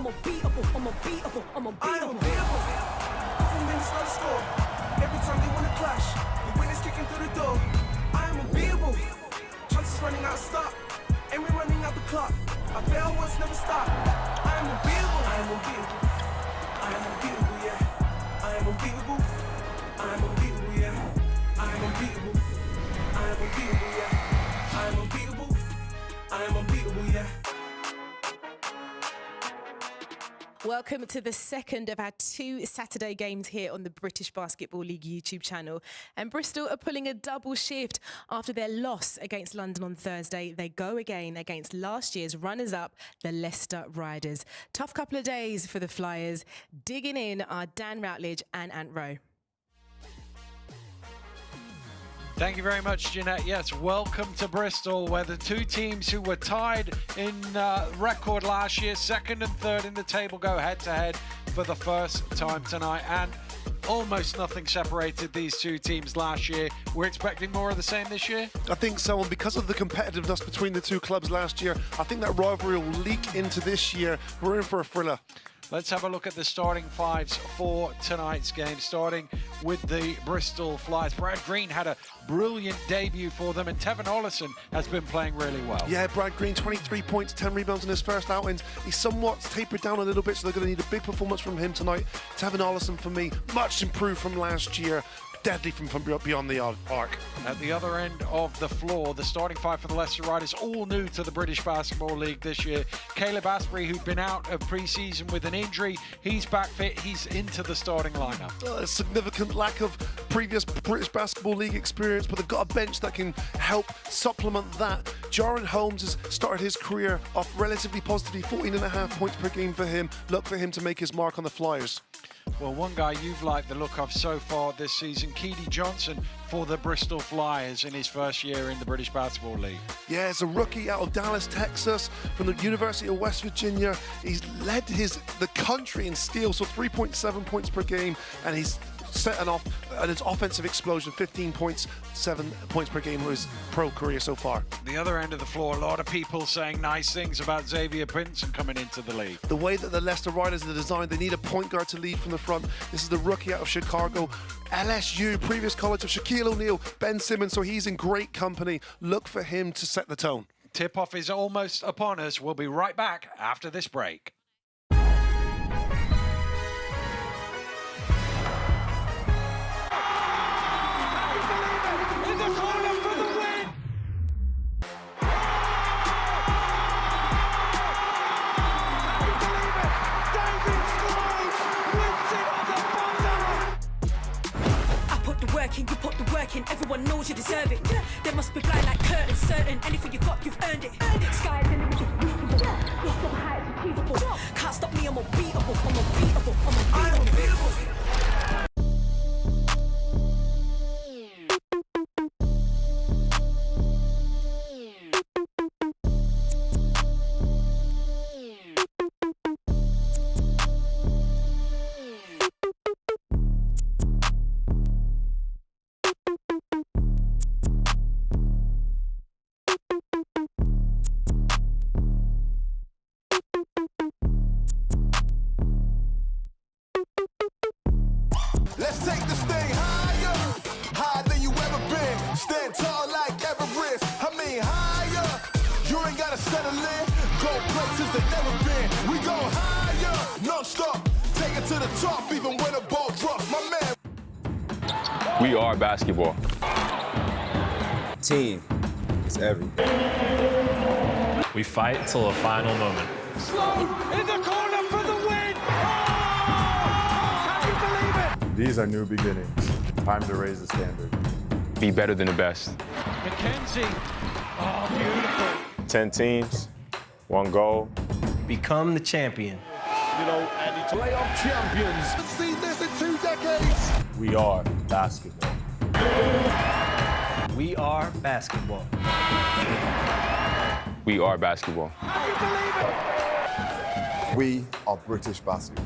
I'm unbeatable, I'm unbeatable, I'm unbeatable. I'm unbeatable. 4 minutes on the score. Every time they wanna clash, the winners kicking through the door. I am unbeatable. Chances running out of stop, and we're running out the clock. I fail once, never stop. I am unbeatable. I am unbeatable. I am unbeatable, yeah. I am unbeatable. I am unbeatable, yeah. I am unbeatable. I am unbeatable, yeah. I am unbeatable. I am unbeatable, yeah. Welcome to the second of our 2 Saturday games here on the British Basketball League YouTube channel. And Bristol are pulling a double shift after their loss against London on Thursday. They go again against last year's runners-up, the Leicester Riders. Tough couple of days for the Flyers. Digging in are Dan Routledge and Ant Rowe. Thank you very much, Jeanette. Yes, welcome to Bristol, where the two teams who were tied in record last year, second and third in the table, go head-to-head for the first time tonight. And almost nothing separated these two teams last year. We're expecting more of the same this year? I think so, and because of the competitiveness between the two clubs last year, I think that rivalry will leak into this year. We're in for a thriller. Let's have a look at the starting fives for tonight's game, starting with the Bristol Flyers. Brad Green had a brilliant debut for them, and Tevin Ollison has been playing really well. Yeah, Brad Green, 23 points, 10 rebounds in his first outings. He's somewhat tapered down a little bit, so they're going to need a big performance from him tonight. Tevin Ollison, for me, much improved from last year. Deadly from beyond the arc. At the other end of the floor, the starting five for the Leicester Riders, all new to the British Basketball League this year. Caleb Asprey, who'd been out of pre-season with an injury, he's back fit, he's into the starting lineup. A significant lack of previous British Basketball League experience, but they've got a bench that can help supplement that. Jaron Holmes has started his career off relatively positively, 14.5 points per game for him. Look for him to make his mark on the Flyers. Well, one guy you've liked the look of so far this season, Keedy Johnson for the Bristol Flyers in his first year in the British Basketball League. Yeah, it's a rookie out of Dallas, Texas, from the University of West Virginia. He's led the country in steals, so 3.7 points per game, and he's setting off at his offensive explosion, 15.7 points per game for his pro career so far. The other end of the floor, a lot of people saying nice things about Xavier Pinson coming into the league. The way that the Leicester Riders are designed, they need a point guard to lead from the front. This is the rookie out of Chicago, LSU, previous college of Shaquille O'Neal, Ben Simmons, so he's in great company. Look for him to set the tone. Tip-off is almost upon us. We'll be right back after this break. You put the work in, everyone knows you deserve it. There must be blind like curtains, certain. Anything you got, you've earned it. Sky's the limit, just reachable. Your heights achievable. Can't stop me, I'm unbeatable. I'm unbeatable. I'm unbeatable. Let's take this thing higher, higher than you ever been. Stand tall like Everest. I mean higher. You ain't gotta settle in. Go places they never been. We go higher, no stop. Take it to the top, even when the ball drops. My man. We are basketball. Team is everything. We fight till the final moment. Slow in the corner for the win! Can you believe it? These are new beginnings. Time to raise the standard. Be better than the best. McKenzie. Oh, beautiful. 10 teams, 1 goal. Become the champion. You know, and it's playoff champions. Let's see this in 2 decades. We are basketball. We are basketball. We are basketball. Can you believe it? We are British basketball.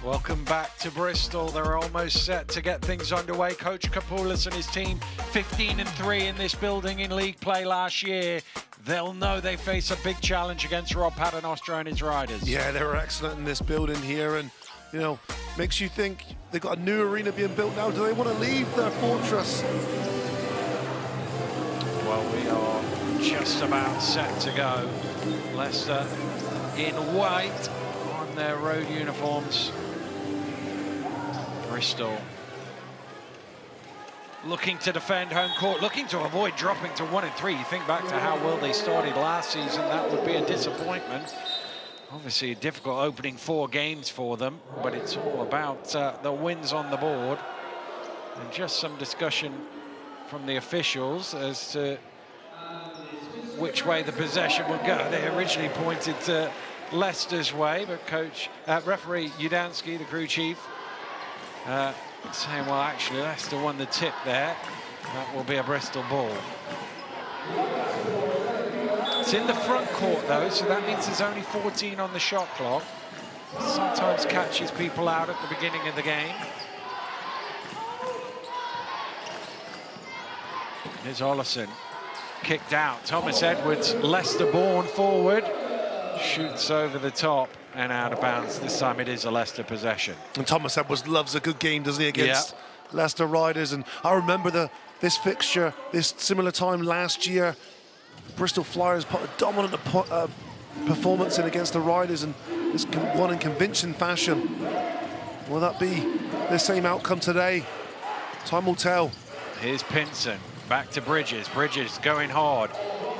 Welcome back to Bristol. They're almost set to get things underway. Coach Kapoulas and his team 15-3 in this building in league play last year. They'll know they face a big challenge against Rob Paternoster and his Riders. Yeah, they were excellent in this building here, and you know, makes you think they've got a new arena being built now. Do they want to leave their fortress? Well, we are just about set to go. Leicester in white on their road uniforms. Bristol looking to defend home court, looking to avoid dropping to 1-3. You think back to how well they started last season, that would be a disappointment. Obviously a difficult opening 4 games for them, but it's all about the wins on the board. And just some discussion from the officials as to which way the possession would go. They originally pointed to Leicester's way, but referee Udansky, the crew chief, saying, well, actually, Leicester won the tip there. That will be a Bristol ball. It's in the front court, though, so that means there's only 14 on the shot clock. Sometimes catches people out at the beginning of the game. Here's Ollison. Kicked out. Thomas Edwards, Leicester-born forward, shoots over the top and out of bounds. This time it is a Leicester possession. And Thomas Edwards loves a good game, doesn't he, against Leicester Riders? And I remember this fixture, this similar time last year. Bristol Flyers put a dominant performance in against the Riders and won in convincing fashion. Will that be the same outcome today? Time will tell. Here's Pinson. Back to Bridges. Bridges going hard.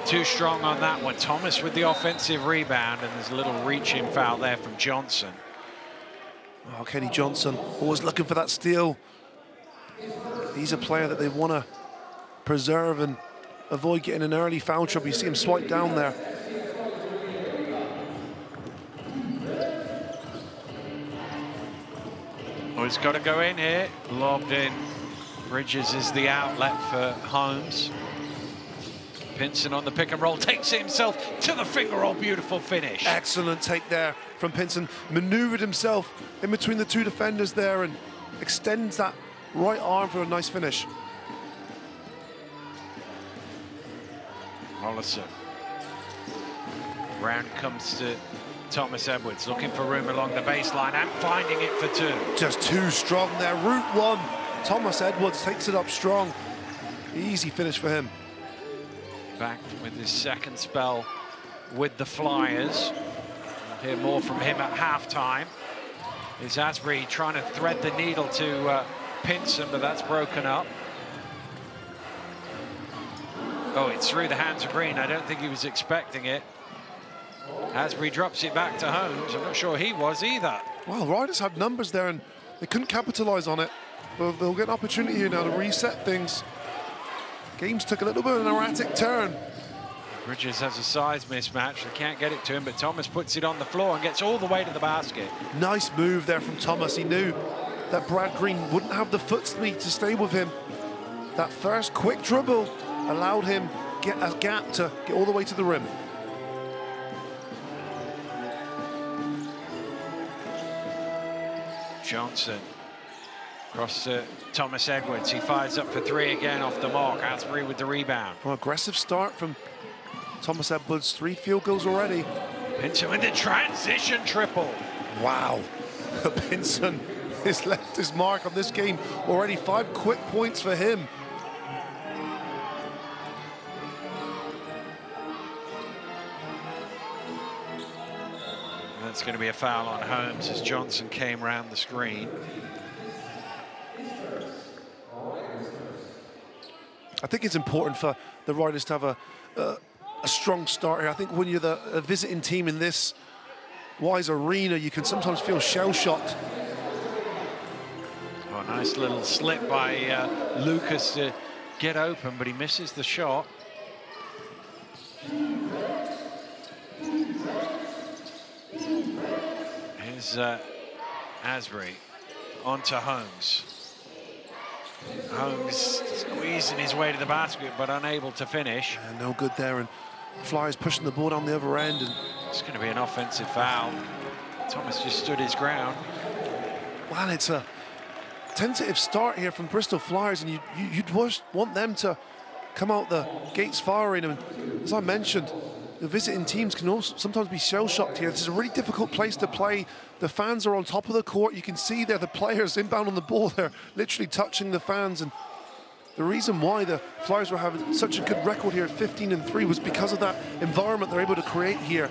Too strong on that one. Thomas with the offensive rebound, and there's a little reaching foul there from Johnson. Oh, Kenny Johnson, always looking for that steal. He's a player that they want to preserve and avoid getting an early foul trouble. You see him swipe down there. Oh, he's got to go in here. Lobbed in. Bridges is the outlet for Holmes. Pinson on the pick and roll, takes it himself to the finger roll. Beautiful finish. Excellent take there from Pinson. Maneuvered himself in between the 2 defenders there and extends that right arm for a nice finish. Ollison. Round comes to Thomas Edwards, looking for room along the baseline and finding it for 2. Just too strong there. Route 1. Thomas Edwards takes it up strong. Easy finish for him. Back with his second spell with the Flyers. We'll hear more from him at halftime. Is Asbury trying to thread the needle to Pinson, but that's broken up. Oh, it's through the hands of Green. I don't think he was expecting it. Asbury drops it back to Holmes. I'm not sure he was either. Well, Riders had numbers there and they couldn't capitalize on it. But they'll get an opportunity here now to reset things. Games took a little bit of an erratic turn. Bridges has a size mismatch. They can't get it to him, but Thomas puts it on the floor and gets all the way to the basket. Nice move there from Thomas. He knew that Brad Green wouldn't have the foot speed to stay with him. That first quick dribble allowed him get a gap to get all the way to the rim. Johnson. Across to Thomas Edwards. He fires up for 3 again off the mark. Asbury with the rebound. Well, aggressive start from Thomas Edwards. 3 field goals already. Pinson with the transition triple. Wow. Pinson has left his mark on this game already. 5 quick points for him. That's going to be a foul on Holmes as Johnson came round the screen. I think it's important for the Riders to have a strong start here. I think when you're a visiting team in this Wise arena, you can sometimes feel shell-shocked. Oh, nice little slip by Lucas to get open, but he misses the shot. Here's Asbury onto Holmes. Holmes squeezing his way to the basket, but unable to finish. And no good there, and Flyers pushing the ball down the other end. And it's going to be an offensive foul. Thomas just stood his ground. Well, it's a tentative start here from Bristol Flyers, and you'd want them to come out the gates firing. And as I mentioned, the visiting teams can also sometimes be shell-shocked here. This is a really difficult place to play. The fans are on top of the court. You can see there the players inbound on the ball. They're literally touching the fans. And the reason why the Flyers were having such a good record here at 15-3 was because of that environment they're able to create here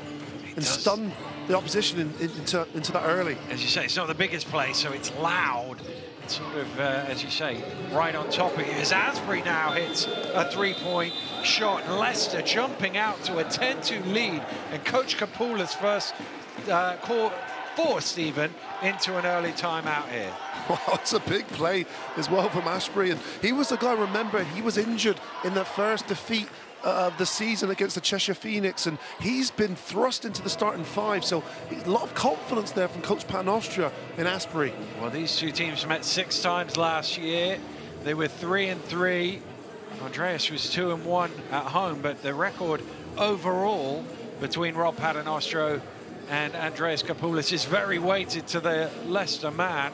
and stun the opposition into that early. As you say, it's not the biggest place, so it's loud. It's sort of, as you say, right on top of you. As Asbury now hits a three-point shot, and Leicester jumping out to a 10-2 lead, and Coach Kapula's first forced even into an early timeout here. Wow, it's a big play as well from Asbury, and he was the guy, remember, he was injured in that first defeat of the season against the Cheshire Phoenix, and he's been thrust into the starting five, so a lot of confidence there from Coach Paternoster in Asbury. Well, these two teams met 6 times last year. They were 3-3. Andreas was 2-1 at home, but the record overall between Rob Paternoster and Andreas Kapoulis is very weighted to the Leicester man.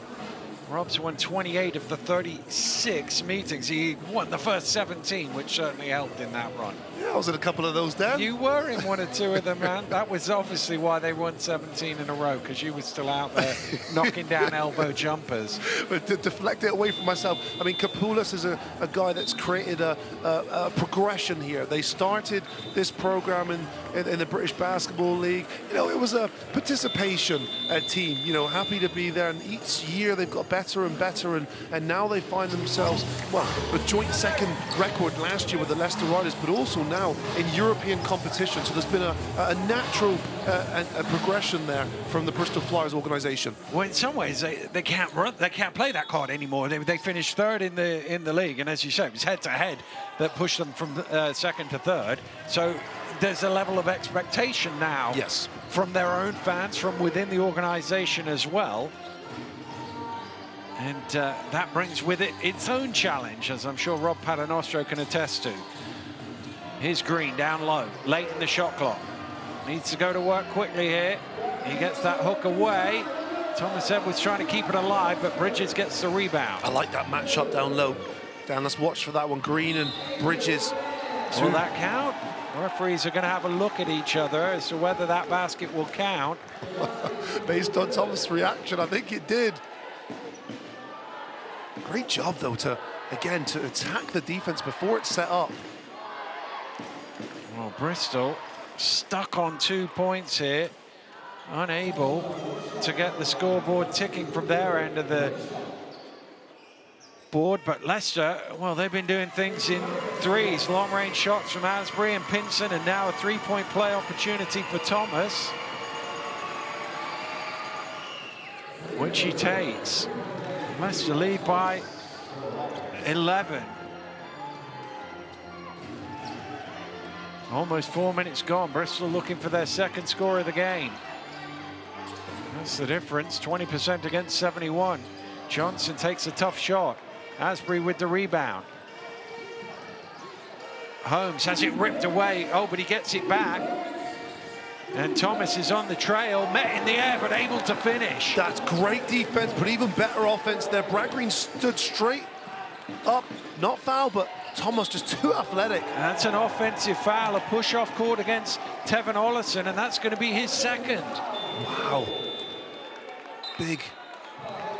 Rob's won 28 of the 36 meetings. He won the first 17, which certainly helped in that run. Yeah, I was in a couple of those, Dan. You were in 1 or 2 of them, man. That was obviously why they won 17 in a row, because you were still out there knocking down elbow jumpers. But to deflect it away from myself, I mean, Kapoulis is a guy that's created a progression here. They started this program in the British Basketball League. You know, it was a participation team, you know, happy to be there. And each year they've got better and better, and now they find themselves, well, a joint second record last year with the Leicester Riders, but also now in European competition. So there's been a natural a progression there from the Bristol Flyers organisation. Well, in some ways they can't play that card anymore. They finished 3rd in the league, and as you say, it was head-to-head that pushed them from 2nd to 3rd. So there's a level of expectation now, yes, from their own fans, from within the organisation as well. And that brings with it its own challenge, as I'm sure Rob Paternoster can attest to. Here's Green down low, late in the shot clock. Needs to go to work quickly here. He gets that hook away. Thomas Edwards trying to keep it alive, but Bridges gets the rebound. I like that matchup down low. Dan, let's watch for that one. Green and Bridges. Will that count? Referees are going to have a look at each other as to whether that basket will count. Based on Thomas' reaction, I think it did. Great job, though, to attack the defense before it's set up. Well, Bristol stuck on 2 points here, unable to get the scoreboard ticking from their end of the board. But Leicester, well, they've been doing things in threes, long-range shots from Asbury and Pinson, and now a three-point play opportunity for Thomas, which he takes. Leicester lead by 11. Almost 4 minutes gone. Bristol looking for their second score of the game. That's the difference, 20% against 71. Johnson takes a tough shot. Asbury with the rebound. Holmes has it ripped away. Oh, but he gets it back. And Thomas is on the trail, met in the air, but able to finish. That's great defense, but even better offense there. Brad Green stood straight up, not foul, but Thomas just too athletic. That's an offensive foul, a push off court against Tevin Ollison, and that's going to be his second. Wow. Big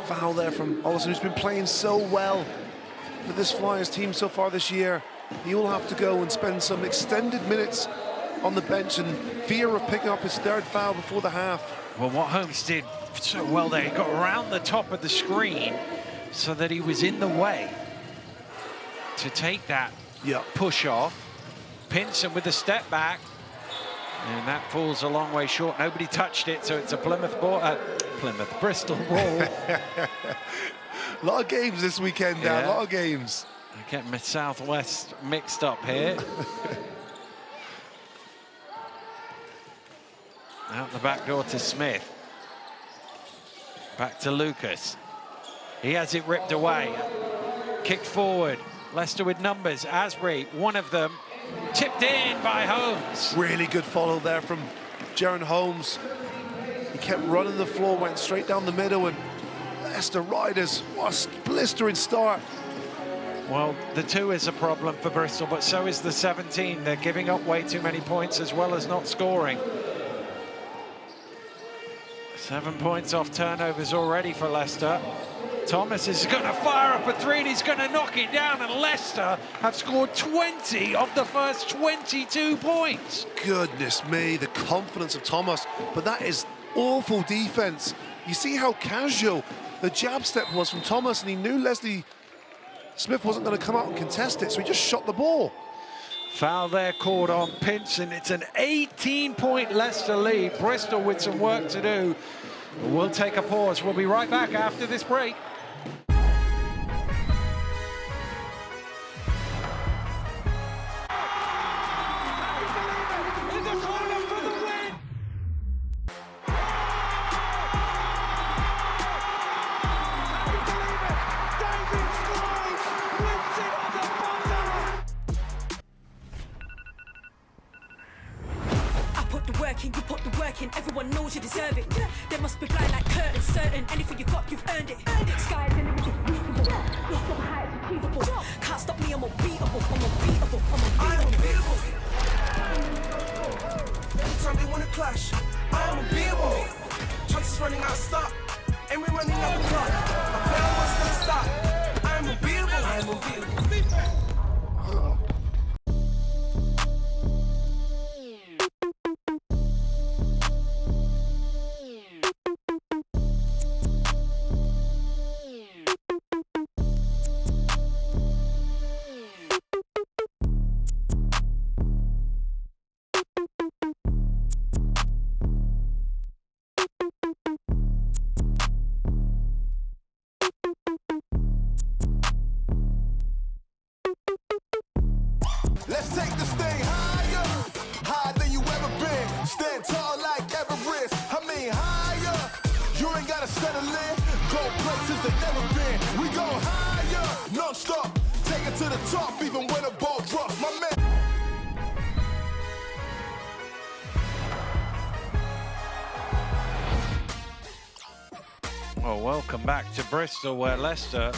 foul there from Ollison, who's been playing so well for this Flyers team so far this year. He will have to go and spend some extended minutes on the bench in fear of picking up his 3rd foul before the half. Well, what Holmes did so well there, he got around the top of the screen so that he was in the way to take that push off. Pinson with the step back, and that falls a long way short. Nobody touched it, so it's a Bristol ball. A lot of games this weekend, Dan, a lot of games. I get my Southwest mixed up here. Out the back door to Smith. Back to Lucas. He has it ripped away. Kicked forward. Leicester with numbers. Asbury, one of them, tipped in by Holmes. Really good follow there from Jaron Holmes. He kept running the floor, went straight down the middle, and Leicester Riders, what a blistering start. Well, the 2 is a problem for Bristol, but so is the 17. They're giving up way too many points as well as not scoring. 7 points off turnovers already for Leicester. Thomas is going to fire up a 3 and he's going to knock it down, and Leicester have scored 20 of the first 22 points. Goodness me, the confidence of Thomas, but that is awful defense. You see how casual the jab step was from Thomas, and he knew Leslie Smith wasn't going to come out and contest it, so he just shot the ball. Foul there called on Pinson. It's an 18-point Leicester lead. Bristol with some work to do. We'll take a pause. We'll be right back after this break. You put the work in, everyone knows you deserve it. They must be blind like curtains, certain anything you got, you've earned it. Sky's the limit, it's reachable. Your step high, it's achievable. Can't stop me, I'm unbeatable, I'm unbeatable, I'm unbeatable. Every time they wanna clash, I am unbeatable. Chances running out of stock, and we're running out the clock. I fail what's gonna stop. I am unbeatable, I am unbeatable. Let's take this thing higher, higher than you ever been. Stand tall like Everest. I mean higher. You ain't gotta settle in. Go places they never been. We go higher, non-stop. Take it to the top, even when the ball drops. My man. Well, welcome back to Bristol, where Leicester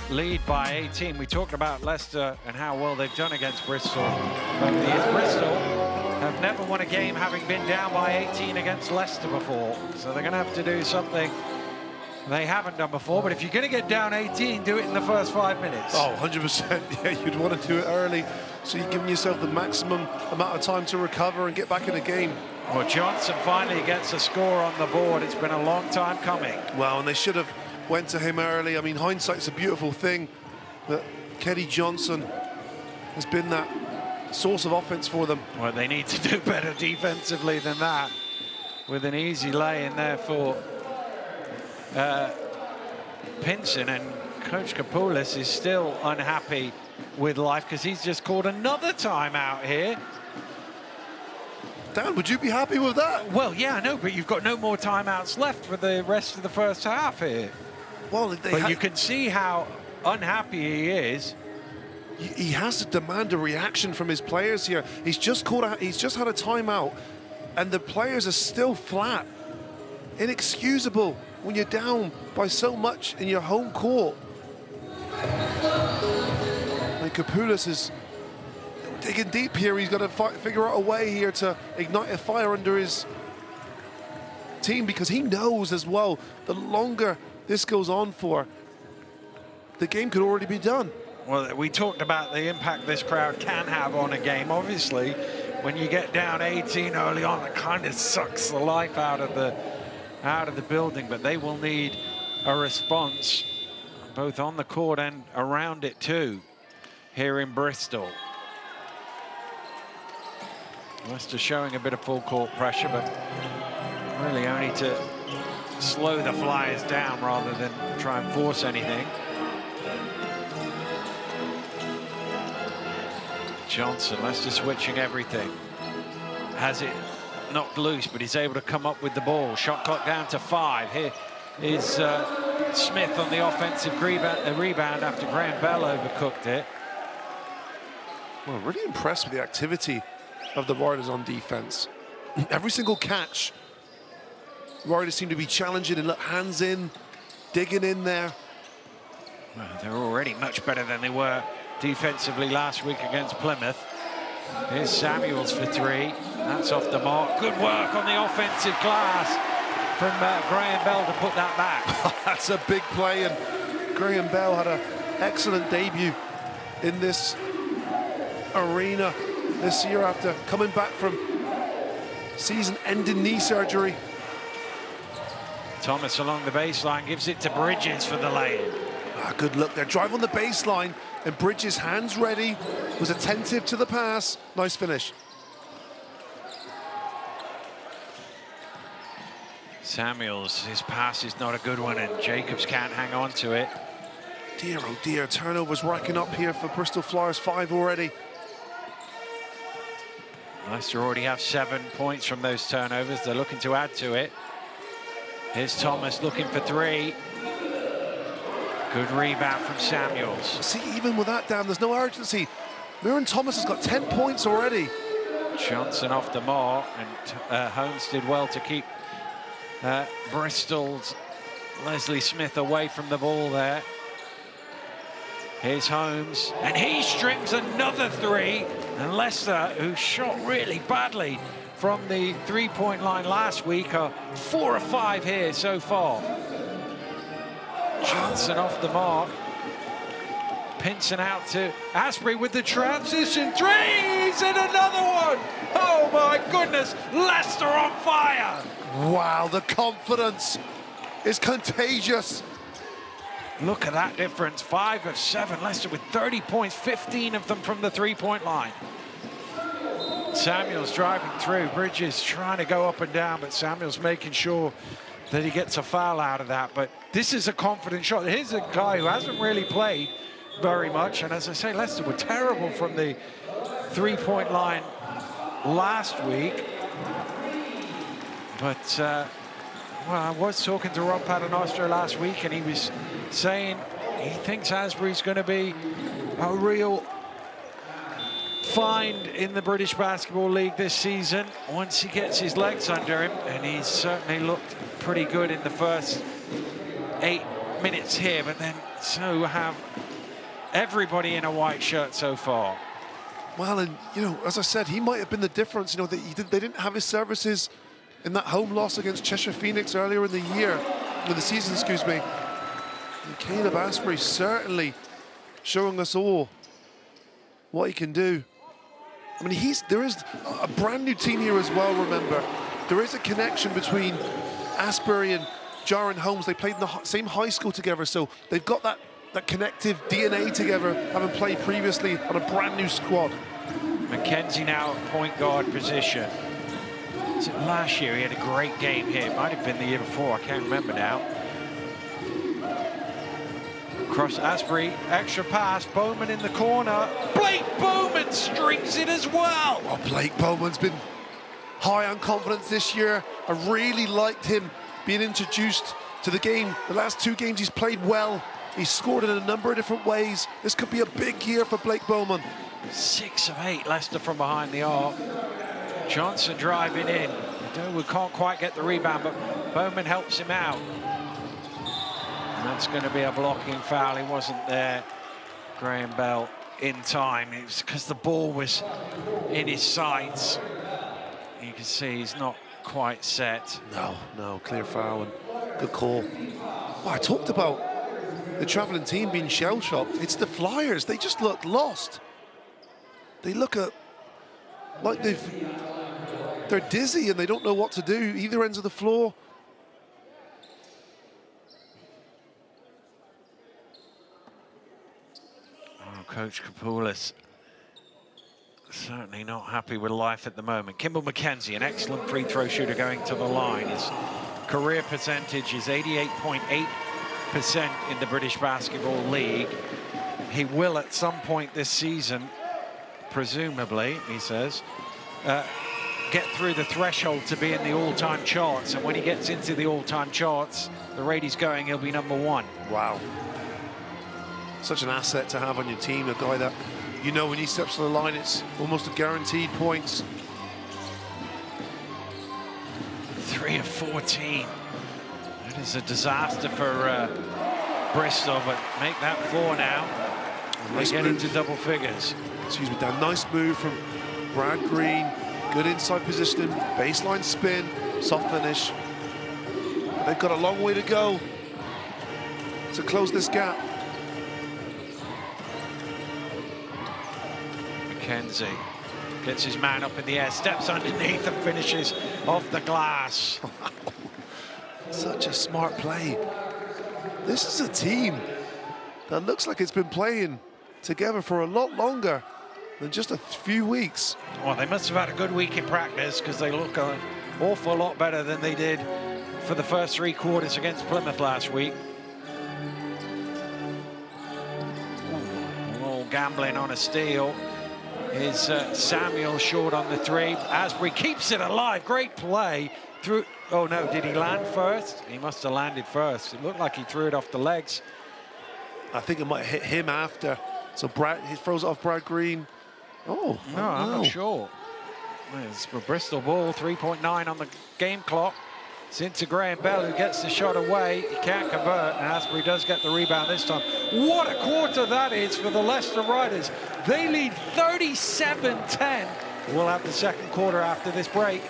lead by 18. We talked about Leicester and how well they've done against Bristol over the years. Bristol have never won a game having been down by 18 against Leicester before, so they're going to have to do something they haven't done before. But if you're going to get down 18, do it in the first 5 minutes. Oh, 100%. Yeah, you'd want to do it early, so you're giving yourself the maximum amount of time to recover and get back in the game. Well, Johnson finally gets a score on the board. It's been a long time coming. Well, and they should have went to him early. I mean, hindsight's a beautiful thing, but Keddy Johnson has been that source of offense for them. Well, they need to do better defensively than that, with an easy lay in there for Pinson. And Coach Kapoulis is still unhappy with life because he's just called another timeout here. Dan, would you be happy with that? Well, yeah, I know, but you've got no more timeouts left for the rest of the first half here. Well, but you can see how unhappy he is. He has to demand a reaction from his players here. He's just had a timeout, and the players are still flat. Inexcusable when you're down by so much in your home court. And Kapoulis is digging deep here. He's got to figure out a way here to ignite a fire under his team, because he knows as well, the longer this goes on for, the game could already be done. Well, we talked about the impact this crowd can have on a game. Obviously, when you get down 18 early on, it kind of sucks the life out of the building. But they will need a response, both on the court and around it too, here in Bristol. Leicester showing a bit of full court pressure, but really only to slow the Flyers down rather than try and force anything. Johnson, Leicester switching everything. Has it knocked loose, but he's able to come up with the ball. Shot clock down to 5. Here is Smith on the offensive rebound after Graham Bell overcooked it. Well, really impressed with the activity of the Riders on defense. Every single catch, Riders seem to be challenging and look hands in, digging in there. Well, they're already much better than they were defensively last week against Plymouth. Here's Samuels for three. That's off the mark. Good work on the offensive glass from Graham Bell to put that back. That's a big play, and Graham Bell had an excellent debut in this arena this year after coming back from season-ending knee surgery. Thomas along the baseline gives it to Bridges for the lay-in. Good look there. Drive on the baseline, and Bridges, hands ready, was attentive to the pass. Nice finish. Samuels, his pass is not a good one, and Jacobs can't hang on to it. Dear, oh dear, turnovers racking up here for Bristol Flyers, 5 already. Leicester already have 7 points from those turnovers. They're looking to add to it. Here's Thomas looking for 3. Good rebound from Samuels. See, even with that down, there's no urgency. Miran Thomas has got 10 points already. Johnson off the mark, and Holmes did well to keep Bristol's Leslie Smith away from the ball there. Here's Holmes, and he strings another 3. And Leicester, who shot really badly from the three-point line last week, are 4 of 5 here so far. Johnson off the mark. Pinson out to Asprey with the transition 3s, and another one. Oh my goodness, Leicester on fire. Wow, the confidence is contagious. Look at that difference, 5 of 7. Leicester with 30 points, 15 of them from the three-point line. Samuels driving through, Bridges trying to go up and down, but Samuels making sure that he gets a foul out of that. But this is a confident shot. Here's a guy who hasn't really played very much, and as I say, Leicester were terrible from the three-point line last week. But well, I was talking to Rob Paternoster last week, and he was saying he thinks Asprey's going to be a real find in the British Basketball League this season once he gets his legs under him, and he's certainly looked pretty good in the first 8 minutes here, but then so have everybody in a white shirt so far. Well, and you know, as I said, he might have been the difference. You know, they didn't have his services in that home loss against Cheshire Phoenix earlier in the year, in the season, excuse me. And Caleb Asprey certainly showing us all what he can do. I mean, there is a brand new team here as well, remember. There is a connection between Asprey and Jaron Holmes. They played in the same high school together, so they've got that connective DNA together, having played previously on a brand new squad. McKenzie now at point guard position. So last year he had a great game here. It might have been the year before, I can't remember now. Cross Asprey, extra pass, Bowman in the corner. Blake Bowman strings it as well. Oh, Blake Bowman's been high on confidence this year. I really liked him being introduced to the game. The last 2 games he's played well. He's scored in a number of different ways. This could be a big year for Blake Bowman. 6 of 8, Leicester from behind the arc. Johnson driving in. We can't quite get the rebound, but Bowman helps him out. And that's going to be a blocking foul. He wasn't there, Graham Bell, in time. It was because the ball was in his sights. You can see he's not quite set. No, clear foul and good call. Well, I talked about the travelling team being shell-shocked. It's the Flyers. They just look lost. They look like they're dizzy and they don't know what to do, either ends of the floor. Oh, Coach Kapoulis certainly not happy with life at the moment. Kimball McKenzie, an excellent free throw shooter going to the line. His career percentage is 88.8% in the British Basketball League. He will at some point this season, presumably, he says, get through the threshold to be in the all-time charts. And when he gets into the all-time charts, the rate he's going, he'll be #1. Wow. Such an asset to have on your team, a guy that, you know, when he steps to the line, it's almost a guaranteed points. 3 of 14. That is a disaster for Bristol, but make that 4 now. They get into double figures. Excuse me, Dan. Nice move from Brad Green. Good inside positioning, baseline spin, soft finish. But they've got a long way to go to close this gap. McKenzie gets his man up in the air, steps underneath and finishes off the glass. Such a smart play. This is a team that looks like it's been playing together for a lot longer than just a few weeks. Well, they must have had a good week in practice because they look an awful lot better than they did for the first 3 quarters against Plymouth last week. All gambling on a steal is Samuel short on the 3. Asbury keeps it alive. Great play through. Oh no, did he land first? He must have landed first. It looked like he threw it off the legs. I think it might hit him after. So he throws it off Brad Green. Oh, no, I'm not sure. It's for Bristol ball, 3.9 on the game clock. It's into Graham Bell, who gets the shot away. He can't convert, and Asbury does get the rebound this time. What a quarter that is for the Leicester Riders. They lead 37-10. We'll have the second quarter after this break.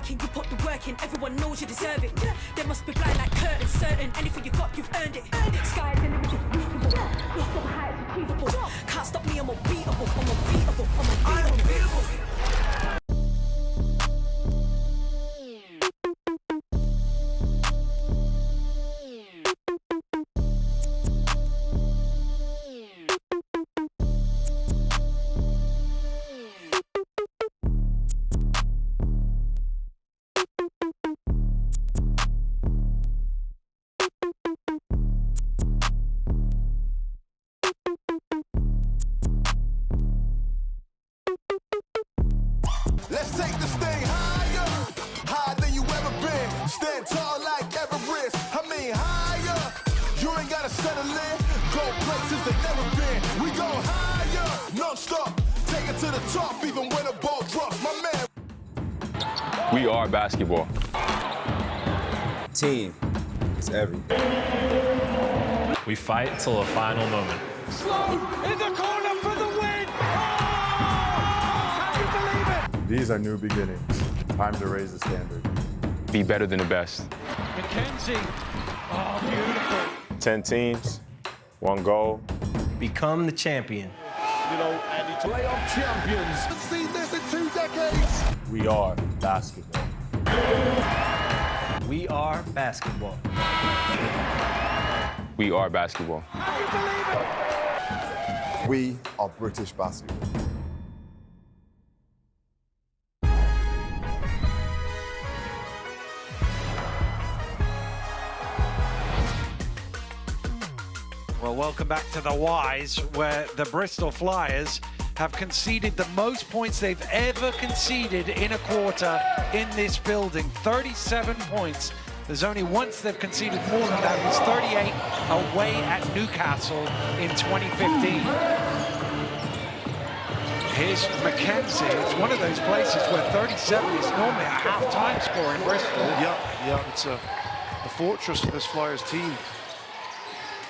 You put the work in, everyone knows you deserve it. They must be blind like curtains, certain anything you got, you've earned it. Sky's the limit, you're reachable. Your step height is achievable. Can't stop me, I'm unbeatable, I'm unbeatable, I'm unbeatable. Let's take this thing higher, higher than you ever been. Stand tall like Everest. I mean higher. You ain't gotta settle in. Go places they never been. We go higher, non-stop. Take it to the top, even when the ball drops. My man. We are basketball. Team is everything. We fight till the final moment. Slow in the corner for the win! Can you believe it? These are new beginnings. Time to raise the standard. Be better than the best. McKenzie. Oh, beautiful. 10 teams, 1 goal. Become the champion. You know, and it's playoff champions. I've seen this in 2 decades. We are basketball. We are basketball. We are basketball. We are British basketball. Well, welcome back to the Y's, where the Bristol Flyers have conceded the most points they've ever conceded in a quarter in this building. 37 points. There's only once they've conceded more than that. It was 38 away at Newcastle in 2015. Here's McKenzie. It's one of those places where 37 is normally a half-time score in Bristol. Yeah, it's a fortress for this Flyers team.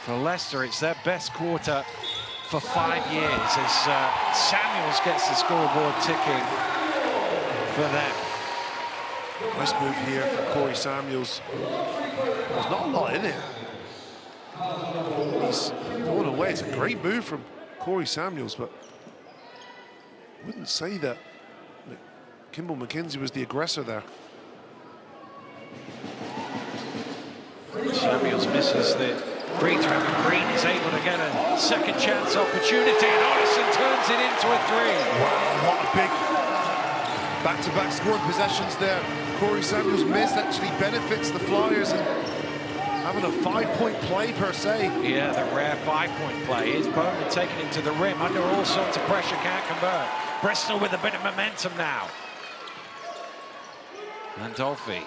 For Leicester, it's their best quarter for 5 years as Samuels gets the scoreboard ticking for them. Nice move here from Corey Samuels. There's not a lot in it. He's going away. It's a great move from Corey Samuels, but I wouldn't say that Kimball McKenzie was the aggressor there. Samuels misses the free throw, and Green is able to get a second chance opportunity, and Ottison turns it into a 3. Wow, what a big back-to-back scoring possessions there. Corey Samuels' miss actually benefits the Flyers, and having a 5-point play per se. Yeah, the rare 5-point play. Is Bowman taking it to the rim under all sorts of pressure, can't convert. Bristol with a bit of momentum now. Landolfi.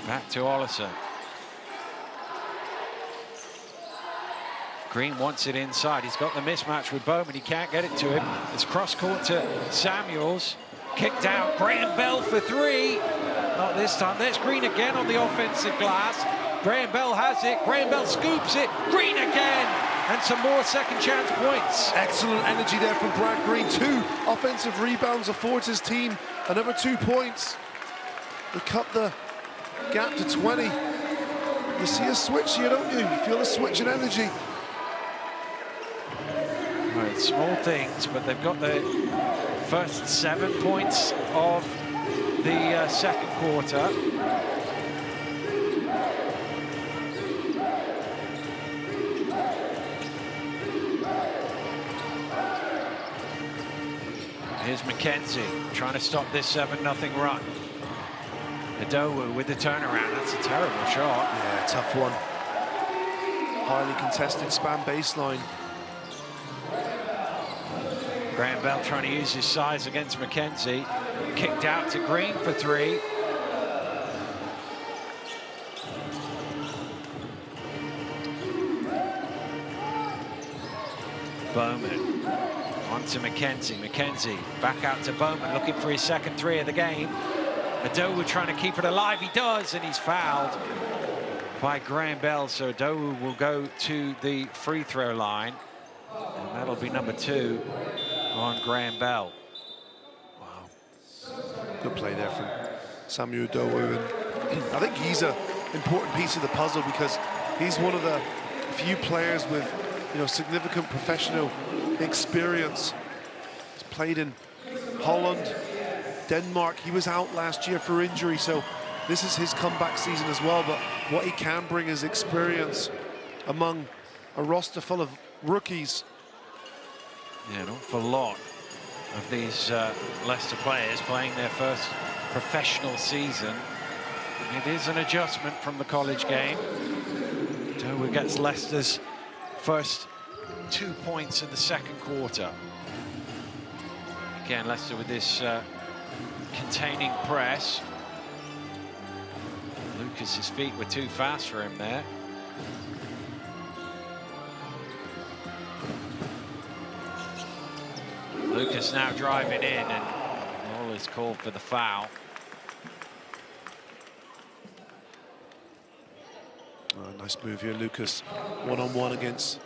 Back to Ollison. Green wants it inside. He's got the mismatch with Bowman. He can't get it to him. It's cross-court to Samuels. Kicked out. Graham Bell for three. Not this time. There's Green again on the offensive glass. Graham Bell has it. Graham Bell scoops it. Green again. And some more second chance points. Excellent energy there from Brad Green. 2 offensive rebounds affords his team another 2 points. They cut the gap to 20. You see a switch here, don't you? You feel a switch in energy. Right, small things, but they've got the first 7 points of the second quarter. Here's McKenzie trying to stop this 7-0 run. Adowu with the turnaround. That's a terrible shot. Yeah, tough one. Highly contested span baseline. Graham Bell trying to use his size against McKenzie. Kicked out to Green for 3. Bowman on to McKenzie. McKenzie back out to Bowman, looking for his second 3 of the game. Adowu trying to keep it alive. He does, and he's fouled by Graham Bell. So Adowu will go to the free throw line. And that'll be number 2 on Graham Bell. Wow. Good play there from Samuel Adowu. And I think he's an important piece of the puzzle because he's one of the few players with, you know, significant professional experience. He's played in Holland, Denmark. He was out last year for injury, so this is his comeback season as well. But what he can bring is experience among a roster full of rookies. Yeah, an awful lot of these Leicester players playing their first professional season. It is an adjustment from the college game. Adowu gets Leicester's first 2 points in the second quarter. Again, Leicester with this containing press. Lucas's feet were too fast for him there. Lucas now driving in, and all is called for the foul. Oh, nice move here, Lucas. One-on-one against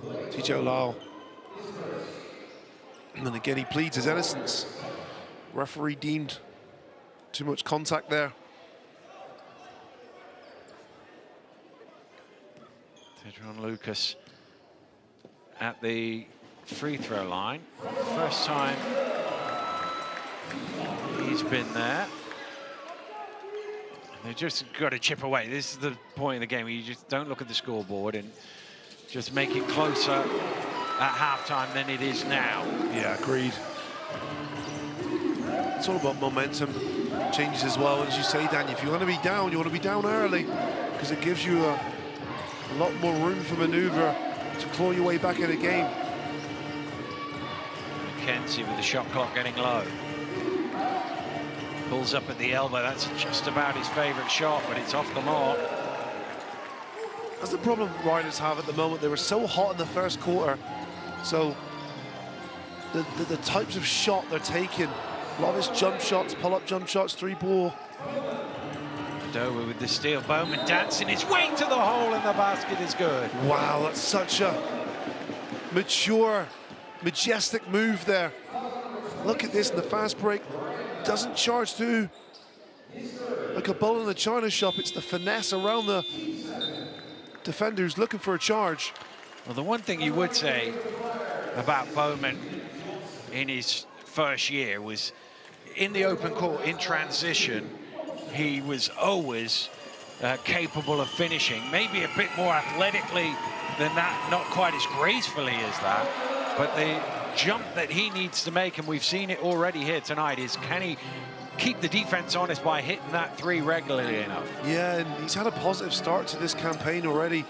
TJ Lau. And then again, he pleads his innocence. Referee deemed too much contact there. Tedron Lucas at the free throw line. First time he's been there. They just got to chip away. This is the point in the game where you just don't look at the scoreboard and just make it closer at halftime than it is now. Yeah, agreed. It's all about momentum changes as well. As you say, Dan, if you want to be down, you want to be down early because it gives you a lot more room for maneuver to claw your way back in a game. McKenzie with the shot clock getting low. Pulls up at the elbow. That's just about his favorite shot, but it's off the mark. That's the problem Riders have at the moment. They were so hot in the first quarter. So the types of shot they're taking, a lot of his jump shots, pull-up jump shots, 3-ball. Adowu with the steal. Bowman dancing his way to the hole, and the basket is good. Wow, that's such a mature, majestic move there. Look at this in the fast break. Doesn't charge through like a bull in the china shop. It's the finesse around the defender who's looking for a charge. Well, the one thing you would say about Bowman in his first year was in the open court, in transition, he was always capable of finishing, maybe a bit more athletically than that, not quite as gracefully as that, but the jump that he needs to make, and we've seen it already here tonight, is can he keep the defense honest by hitting that three regularly enough. Yeah, and he's had a positive start to this campaign already.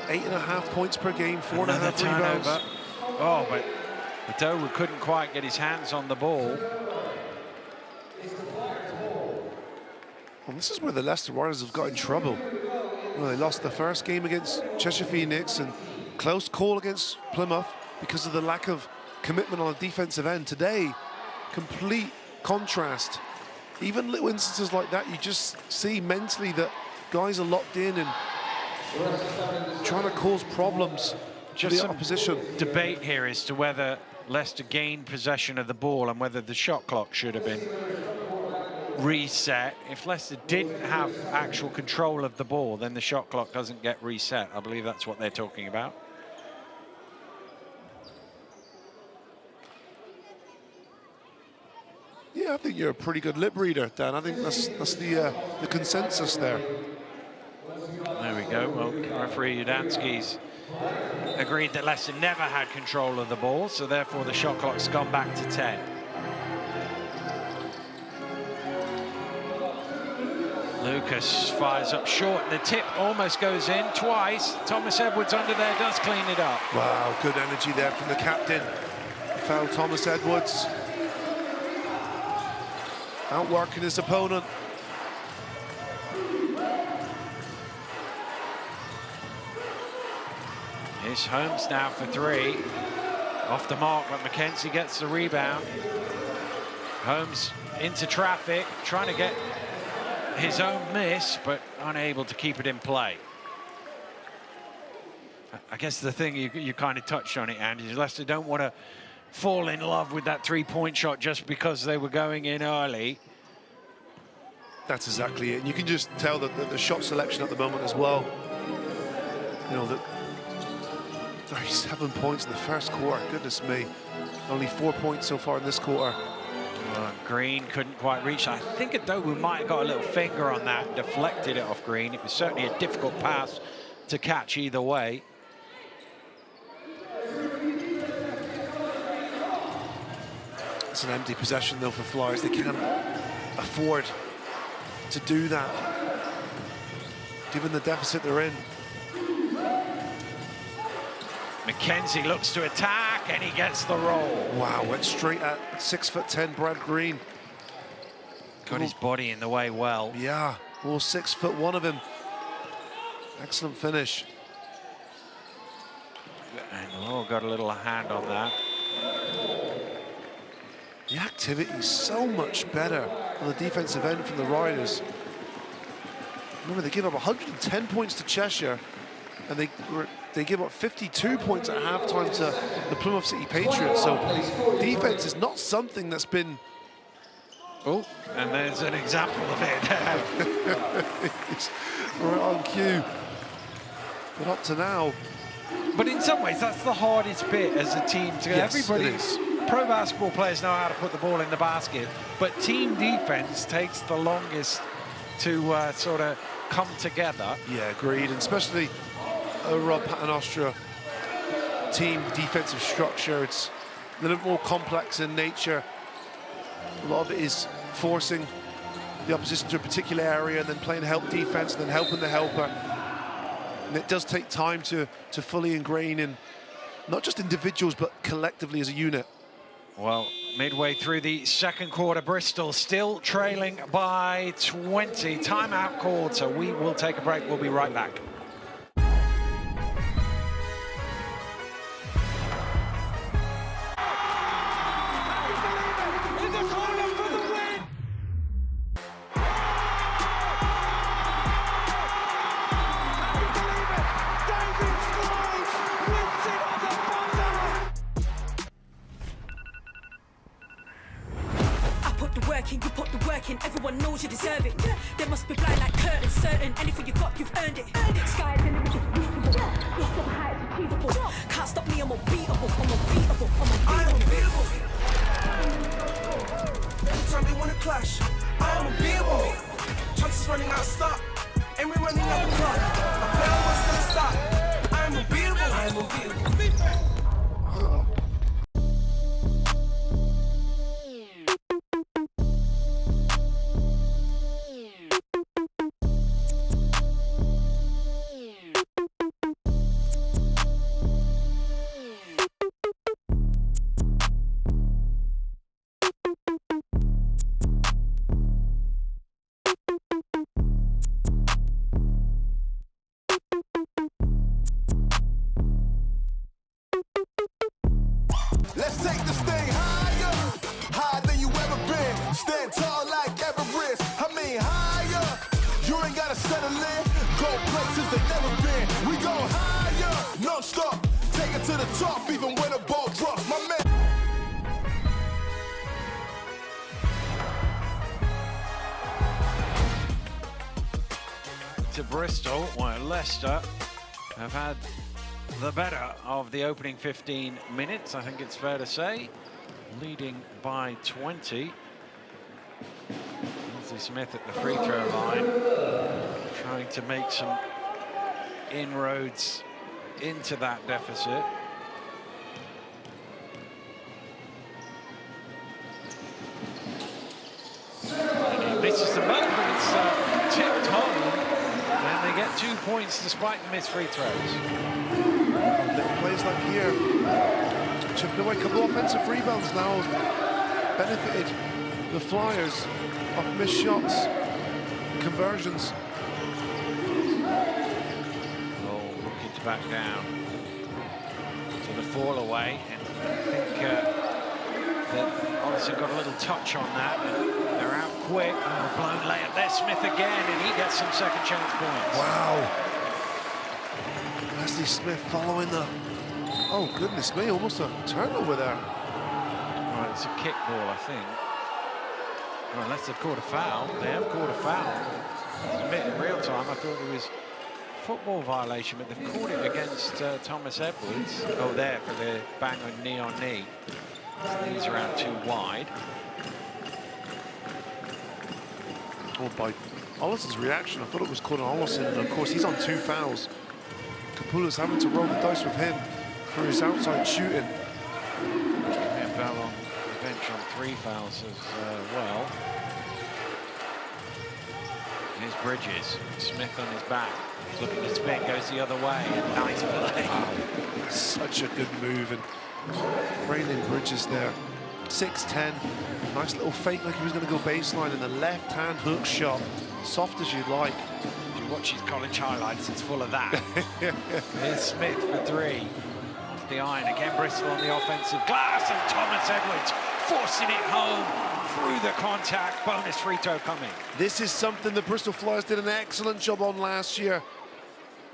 8.5 points per game, 4.5 rebounds. Oh, but Doe couldn't quite get his hands on the ball. And this is where the Leicester Riders have got in trouble. Well, they lost the first game against Cheshire Phoenix and close call against Plymouth because of the lack of commitment on the defensive end. Today, complete contrast. Even little instances like that, you just see mentally that guys are locked in and trying to cause problems to the opposition. Debate here as to whether Leicester gained possession of the ball and whether the shot clock should have been reset. If Leicester didn't have actual control of the ball, then the shot clock doesn't get reset. I believe that's what they're talking about. Yeah, I think you're a pretty good lip reader, Dan. I think that's the consensus there. There we go. Well, referee Udansky's agreed that Leicester never had control of the ball, so therefore the shot clock's gone back to 10. Lucas fires up short, and the tip almost goes in twice. Thomas Edwards under there does clean it up. Wow, good energy there from the captain. Fouled Thomas Edwards. Outworking his opponent. Here's Holmes now for three. Off the mark, but Mackenzie gets the rebound. Holmes into traffic, trying to get his own miss, but unable to keep it in play. I guess the thing you kind of touched on it, Andy, is Leicester don't want to fall in love with that three-point shot just because they were going in early. That's exactly it. And you can just tell that the shot selection at the moment as well. You know, that 37 points in the first quarter. Goodness me. Only 4 points so far in this quarter. Green couldn't quite reach. I think Adobu might have got a little finger on that and deflected it off Green. It was certainly a difficult pass to catch either way. It's an empty possession though for Flyers. They can't afford to do that, given the deficit they're in. Mackenzie looks to attack and he gets the roll. Wow, went straight at 6'10" Brad Green. Got his body in the way well. Yeah, all 6'1" of him. Excellent finish. And Law got a little hand on that. The activity is so much better on the defensive end from the Riders. Remember, they give up 110 points to Cheshire, and they give up 52 points at halftime to the Plymouth City Patriots. So defense is not something that's been... Oh, and there's an example of it. It's right on cue. But up to now... But in some ways, that's the hardest bit as a team to... Yes, everybody, it is. Pro basketball players know how to put the ball in the basket, but team defense takes the longest to sort of come together. Yeah, agreed, and especially a Rob Paternostra team defensive structure. It's a little more complex in nature. A lot of it is forcing the opposition to a particular area and then playing help defense and then helping the helper. And it does take time to fully ingrain in not just individuals, but collectively as a unit. Well, midway through the second quarter, Bristol still trailing by 20. Timeout called, so we will take a break. We'll be right back. Everyone knows you deserve it. They must be blind like curtains, certain. Anything you got, you've earned it. Sky is the limit, you're reachable. Your silver heights achievable. Can't stop me, I'm unbeatable. I'm unbeatable. I am unbeatable. Every time they wanna clash, I am unbeatable. Chances running out of stop, and we're running out the clock. I fail once to stop. I am unbeatable. I am unbeatable. they never been. We go higher, non-stop. Take it to the top, even when the ball drops. My man. To Bristol, while Leicester have had the better of the opening 15 minutes, I think it's fair to say, leading by 20. Lindsay Smith at the free throw line, trying to make some inroads into that deficit. And he misses the ball, but it's tipped home, and they get 2 points despite the missed free throws. Little plays like here, chipping away. A couple of offensive rebounds now have benefited the Flyers of missed shots, conversions. Oh, looking to back down to the fall away, and I think that Olsen got a little touch on that, and they're out quick. Oh, blown layup there, Smith again, and he gets some second chance points. Wow. Leslie Smith following the, oh goodness me, almost a turnover there. Right, it's a kick ball, I think. Well, unless they've caught a foul. They have caught a foul. To admit, in real time, I thought it was football violation, but they've caught it against Thomas Edwards. Oh, there for the bang on knee. His knees are out too wide. Oh, by Olsen's reaction, I thought it was caught on Olsen, and of course he's on 2 fouls. Kapula's having to roll the dice with him for his outside shooting. And Bell on the bench on 3 fouls as well. Here's Bridges. Smith on his back. He's looking to spin, goes the other way. Nice play. Wow, such a good move. And Braylon Bridges there, 6'10". Nice little fake like he was going to go baseline, and the left-hand hook shot, soft as you'd like. If you watch his college highlights, it's full of that. Here's Smith for 3. Off the iron. Again, Bristol on the offensive glass, and Thomas Edwards forcing it home through the contact. Bonus free throw coming. This is something the Bristol Flyers did an excellent job on last year,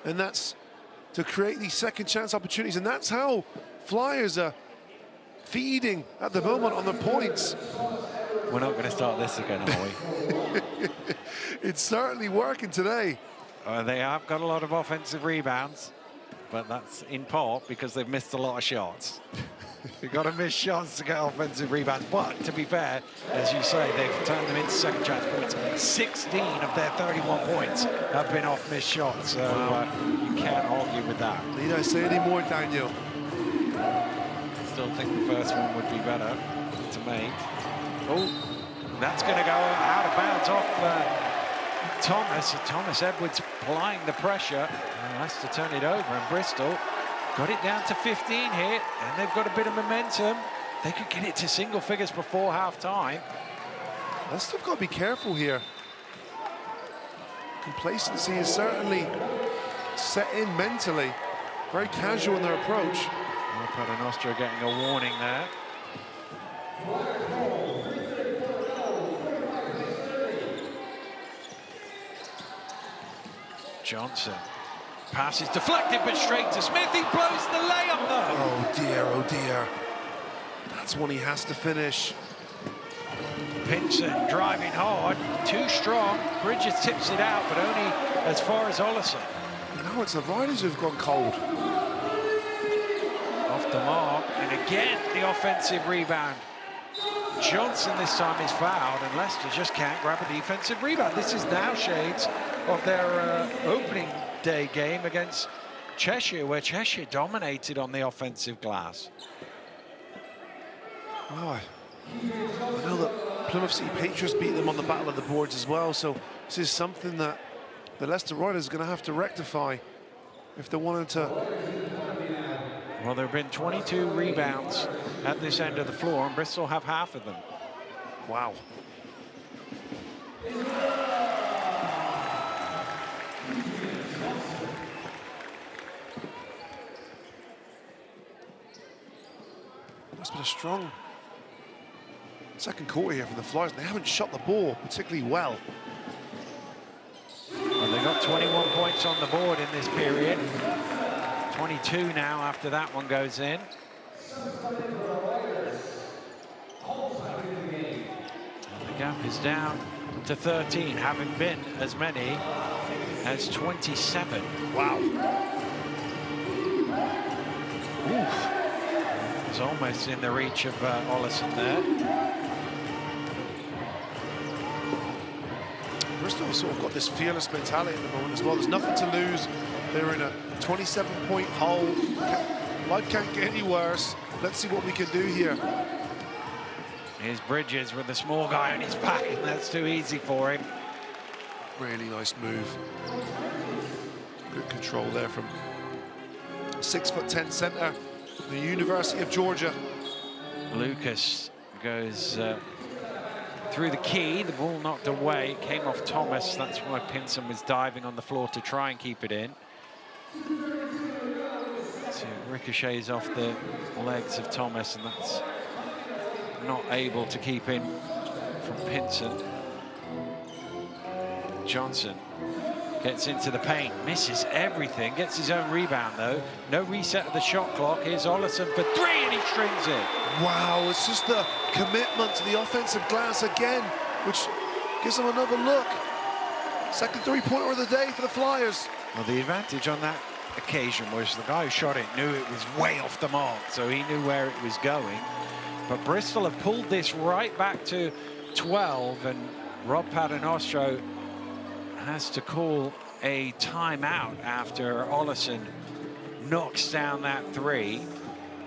and that's to create these second chance opportunities, and that's how Flyers are feeding at the moment on the points. We're not going to start this again, are we? It's certainly working today. They have got a lot of offensive rebounds, but that's in part because they've missed a lot of shots. You've got to miss shots to get offensive rebounds. But to be fair, as you say, they've turned them into second chance points. 16 of their 31 points have been off missed shots. So you can't argue with that. Need I say any more, Daniel? Still think the first one would be better to make. Oh, that's going to go out of bounds off Thomas. Thomas Edwards applying the pressure. And Leicester turn it over, and Bristol got it down to 15 here, and they've got a bit of momentum. They could get it to single figures before half-time. Leicester have got to be careful here. Complacency is certainly set in mentally. Very casual in their approach. Paternoster getting a warning there. Johnson. Pass is deflected, but straight to Smith. He blows the layup, though. Oh, dear, oh, dear. That's one he has to finish. Pinson driving hard, too strong. Bridges tips it out, but only as far as Olsen. Now it's the Riders who've gone cold. Off the mark, and again, the offensive rebound. Johnson this time is fouled, and Leicester just can't grab a defensive rebound. This is now shades of their opening day game against Cheshire, where Cheshire dominated on the offensive glass. Oh, I know that Plymouth City Patriots beat them on the Battle of the Boards as well, so this is something that the Leicester Riders are going to have to rectify if they wanted to. Well, there have been 22 rebounds at this end of the floor, and Bristol have half of them. Wow. It's been a strong second quarter here from the Flyers. They haven't shot the ball particularly well. Well, they got 21 points on the board in this period. 22 now after that one goes in. And the gap is down to 13, having been as many as 27. Wow. Oof. It's almost in the reach of Ollison there. Bristol have sort of got this fearless mentality at the moment as well. There's nothing to lose. They're in a 27-point hole. Life can't get any worse. Let's see what we can do here. Here's Bridges with the small guy on his back, and that's too easy for him. Really nice move. Good control there from 6'10" center, the University of Georgia. Lucas goes through the key. The ball knocked away. It came off Thomas. That's why Pinson was diving on the floor to try and keep it in. So it ricochets off the legs of Thomas, and that's not able to keep in from Pinson. Johnson gets into the paint, misses everything, gets his own rebound though. No reset of the shot clock. Here's Ollison for three, and he strings it. Wow, it's just the commitment to the offensive glass again, which gives them another look. Second three-pointer of the day for the Flyers. Well, the advantage on that occasion was the guy who shot it knew it was way off the mark, so he knew where it was going. But Bristol have pulled this right back to 12, and Rob Paternostro has to call a timeout after Ollison knocks down that three.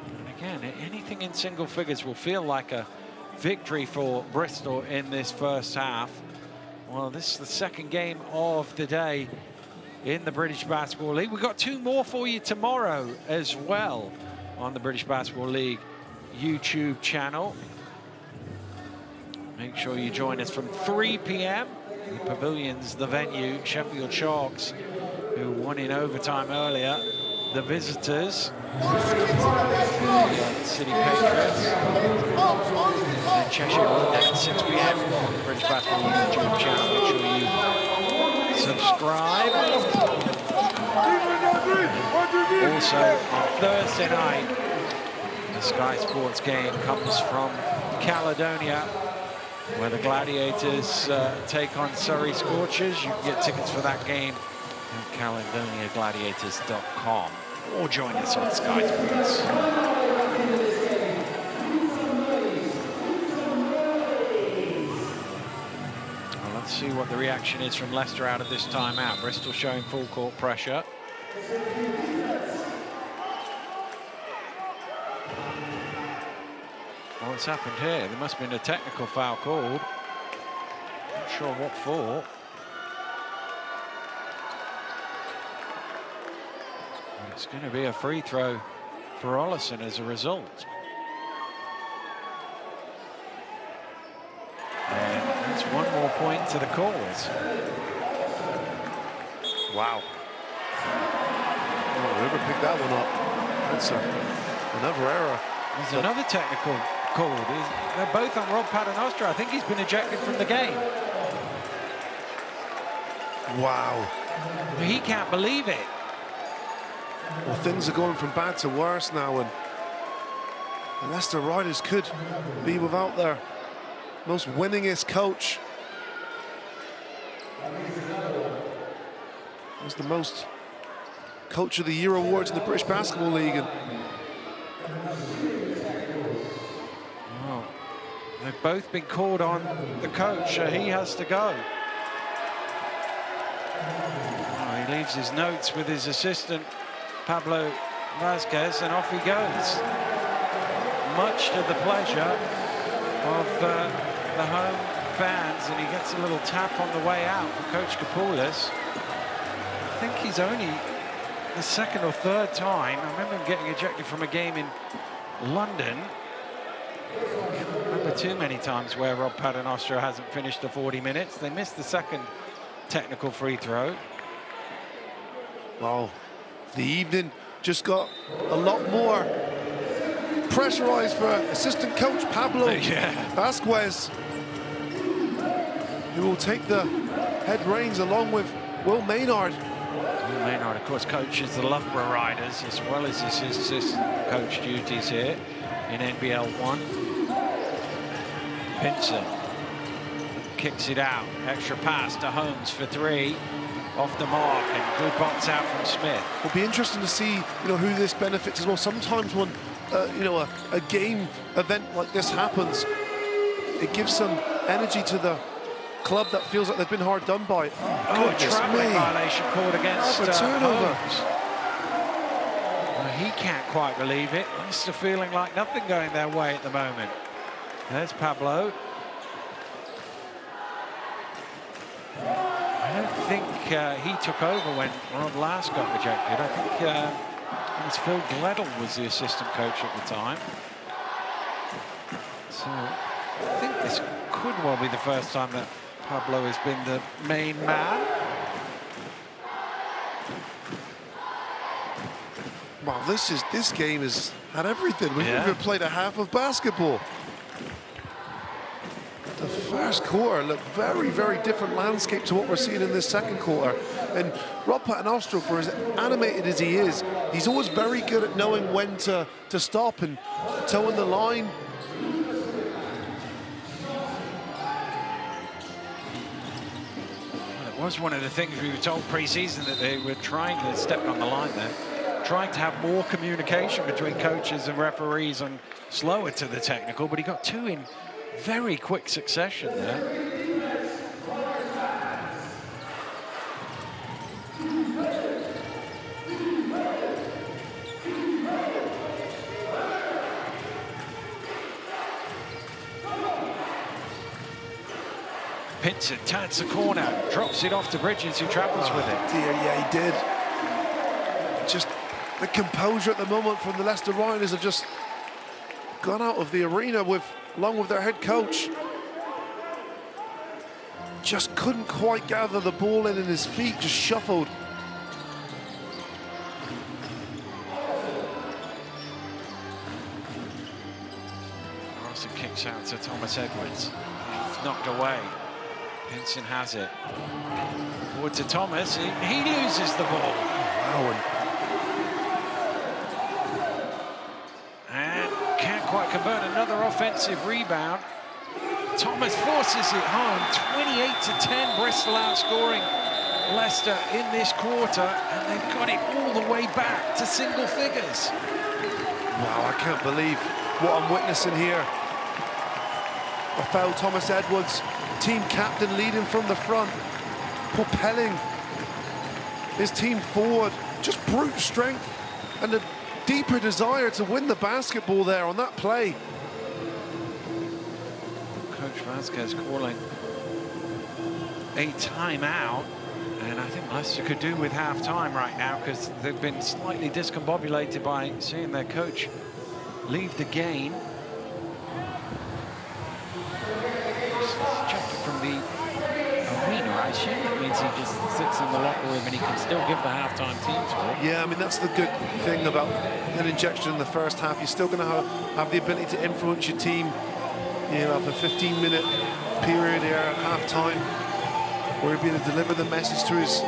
And again, anything in single figures will feel like a victory for Bristol in this first half. Well, this is the second game of the day in the British Basketball League. We've got two more for you tomorrow as well on the British Basketball League YouTube channel. Make sure you join us from 3 p.m. The Pavilion's the venue. Sheffield Sharks, who won in overtime earlier. The visitors, City Patriots. And Cheshire London at 6 p.m. on the British Basketball YouTube channel. Make sure you subscribe. Also on Thursday night, the Sky Sports game comes from Caledonia, where the Gladiators take on Surrey Scorchers. You can get tickets for that game at caledoniagladiators.com, or join us on Sky Sports. Well, let's see what the reaction is from Leicester out of this timeout. Bristol showing full court pressure. What's happened here? There must have been a technical foul called. Not sure what for. But it's going to be a free throw for Ollison as a result. And that's one more point to the cause. Wow. Oh, whoever picked that one up, that's another error. There's another technical call. They're both on Rob Paternostro. I think he's been ejected from the game. Wow. He can't believe it. Well, things are going from bad to worse now, and the Leicester Riders could be without their most winningest coach. It was the most Coach of the Year awards in the British Basketball League. And well, they've both been called on the coach. He has to go. Oh, he leaves his notes with his assistant, Pablo Vasquez, and off he goes. Much to the pleasure of the home fans, and he gets a little tap on the way out for Coach Kapoulis. I think he's only the second or third time. I remember him getting ejected from a game in London. I can't remember too many times where Rob Paternostro hasn't finished the 40 minutes. They missed the second technical free throw. well, the evening just got a lot more pressurized for assistant coach Pablo Vasquez, who will take the head reins along with Will Maynard. Will Maynard, of course, coaches the Loughborough Riders as well as his assistant coach duties here in NBL 1. Pinson kicks it out. Extra pass to Holmes for 3. Off the mark, and good box out from Smith. It'll be interesting to see, who this benefits as well. Sometimes when, a game event like this happens, it gives some energy to the club that feels like they've been hard done by. Oh, travelling violation called against turnover. Holmes. Well, he can't quite believe it. Leicester feeling like nothing going their way at the moment. There's Pablo. I don't think he took over when Rod last got rejected. I think it was Phil Gledel was the assistant coach at the time. So I think this could well be the first time that Pablo has been the main man. Wow, this game has had everything. We've even played a half of basketball. The first quarter looked very, very different landscape to what we're seeing in this second quarter. And Rob Paternoster, for as animated as he is, he's always very good at knowing when to stop and towing the line. Well, it was one of the things we were told pre-season that they were trying to step on the line there, trying to have more communication between coaches and referees and slower to the technical, but he got 2 in very quick succession there. Pinson turns the corner, drops it off to Bridges, who travels with it. Dear, yeah, he did. Just the composure at the moment from the Leicester Riders have just gone out of the arena along with their head coach. Just couldn't quite gather the ball in, and his feet just shuffled. Carson kicks out to Thomas Edwards. It's knocked away. Pinson has it. Forward to Thomas. He loses the ball. Wow. And can't quite convert. Another offensive rebound. Thomas forces it home. 28-10. Bristol outscoring Leicester in this quarter, and they've got it all the way back to single figures. Wow, I can't believe what I'm witnessing here. A foul, Thomas Edwards, team captain, leading from the front, propelling his team forward. Just brute strength and a deeper desire to win the basketball there on that play. Coach Vasquez calling a timeout, and I think Leicester could do with half-time right now because they've been slightly discombobulated by seeing their coach leave the game. From the arena, I assume that means he just sits in the locker room and he can still give the halftime team talk. Yeah, I mean, that's the good thing about an injection in the first half. You're still going to have the ability to influence your team. You know, have a 15-minute period here at halftime where he'll be able to deliver the message to his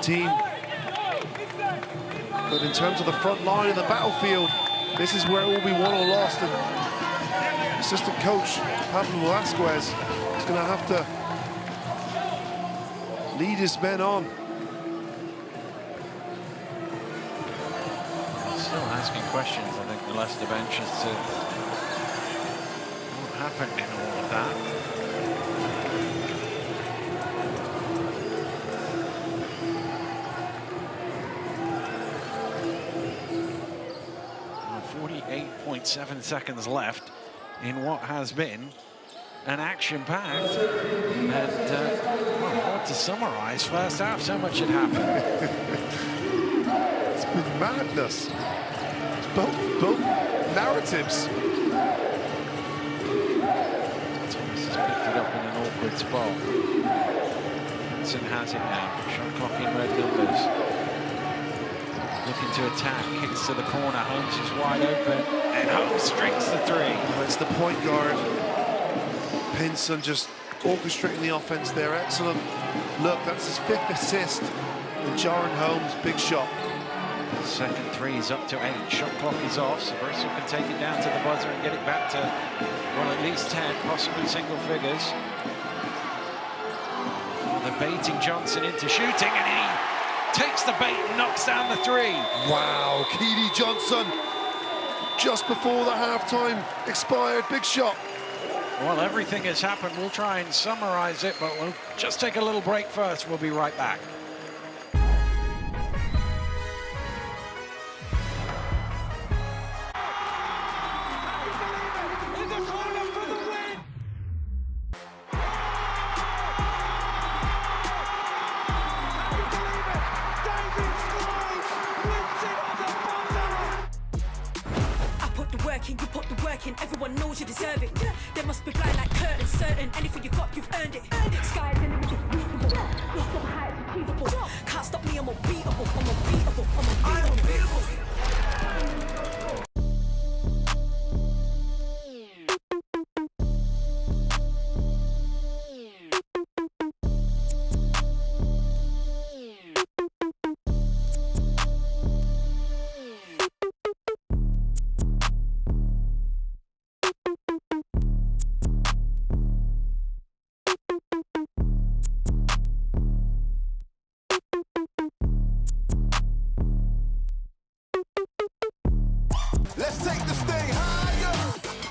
team. But in terms of the front line of the battlefield, this is where it will be won or lost. And assistant coach Pablo Vasquez is going to have to lead his men on. Still asking questions, I think, the Leicester bench as to what happened in all of that. Well, 48.7 seconds left in what has been an action-packed and well, hard to summarize first half. So much had happened. It's been madness. Both narratives. Thomas has picked it up in an awkward spot. Hudson has it now. Shot clock in red numbers. Looking to attack, kicks to the corner. Holmes is wide open, and Holmes strikes the three. It's the point guard. Pinson just orchestrating the offense there. Excellent. Look, that's his 5th assist. And Jaron Holmes, big shot. Second three is up to 8. Shot clock is off, so Bristol can take it down to the buzzer and get it back to, well, at least 10, possibly single figures. They're baiting Johnson into shooting, and he takes the bait and knocks down the 3. Wow, Keedy Johnson, just before the halftime expired, big shot. Well, everything has happened. We'll try and summarize it, but we'll just take a little break first. We'll be right back. You put the work in, everyone knows you deserve it. They must be blind like curtains, certain anything you got, you've earned it. Sky's the limit, you're reachable. Lost the heights, achievable. Can't stop me, I'm unbeatable, I'm unbeatable, I'm unbeatable. Let's take this thing higher,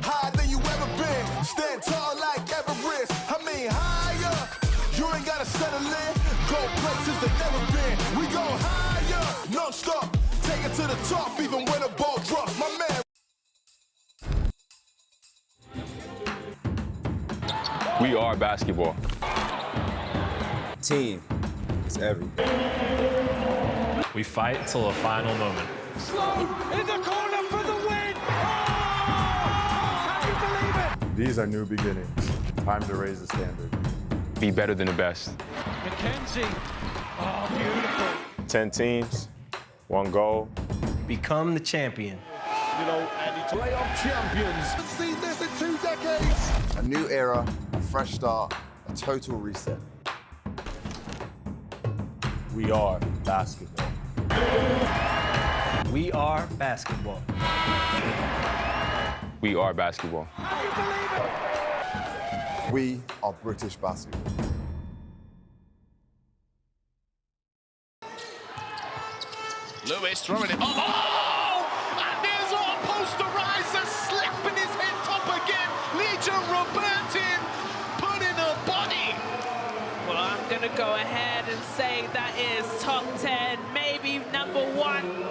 higher than you ever been. Stand tall like Everest. I mean higher. You ain't gotta settle in. Go places they never been. We go higher, non-stop. Take it to the top, even when the ball drops. My man. We are basketball. Team is everything. We fight till the final moment. Slow in the corner for the win! Oh! Can you believe it? These are new beginnings. Time to raise the standard. Be better than the best. McKenzie. Oh, beautiful. 10 teams, 1 goal. Become the champion. You know, and it's playoff champions. I've seen this in 2 decades. A new era, a fresh start, a total reset. We are basketball. We are basketball. We are basketball. We are British basketball. Lewis throwing it. Oh! And there's our posterizer slapping his head top again. Legion Robertin putting a body. Well, I'm going to go ahead and say that is top 10, maybe number 1.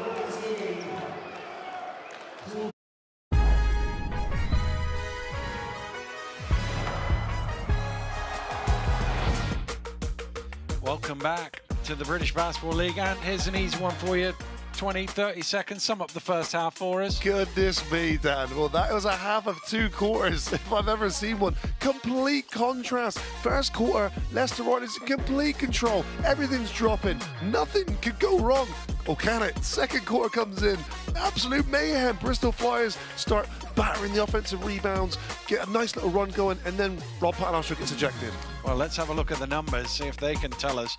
Welcome back to the British Basketball League, and here's an easy one for you. 20, 30 seconds, sum up the first half for us. Goodness me, Dan. Well, that was a half of 2 quarters, if I've ever seen one. Complete contrast. First quarter, Leicester Riders in complete control. Everything's dropping. Nothing could go wrong. Oh, can it? Second quarter comes in. Absolute mayhem. Bristol Flyers start battering the offensive rebounds, get a nice little run going, and then Rob Paternoster gets ejected. Well, let's have a look at the numbers, see if they can tell us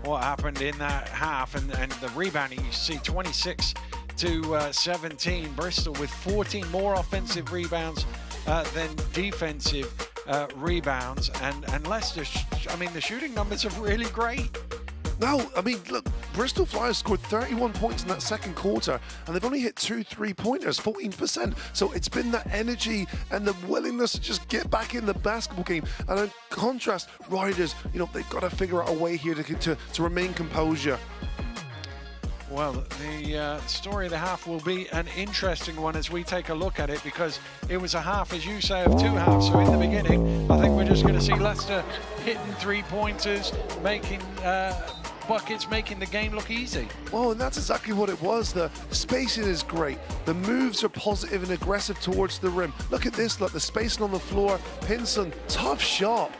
what happened in that half. And the rebounding, you see 26 to 17. Bristol with 14 more offensive rebounds than defensive rebounds. And Leicester, I mean, the shooting numbers are really great. No, I mean, look, Bristol Flyers scored 31 points in that second quarter, and they've only hit 2 3-pointers, 14%. So it's been that energy and the willingness to just get back in the basketball game. And in contrast, Riders, you know, they've got to figure out a way here to remain composure. Well, the story of the half will be an interesting one as we take a look at it, because it was a half, as you say, of 2 halves. So in the beginning, I think we're just going to see Leicester hitting 3-pointers, making buckets, making the game look easy. Well, and that's exactly what it was. The spacing is great. The moves are positive and aggressive towards the rim. Look at this, look, the spacing on the floor. Pinson, tough shot.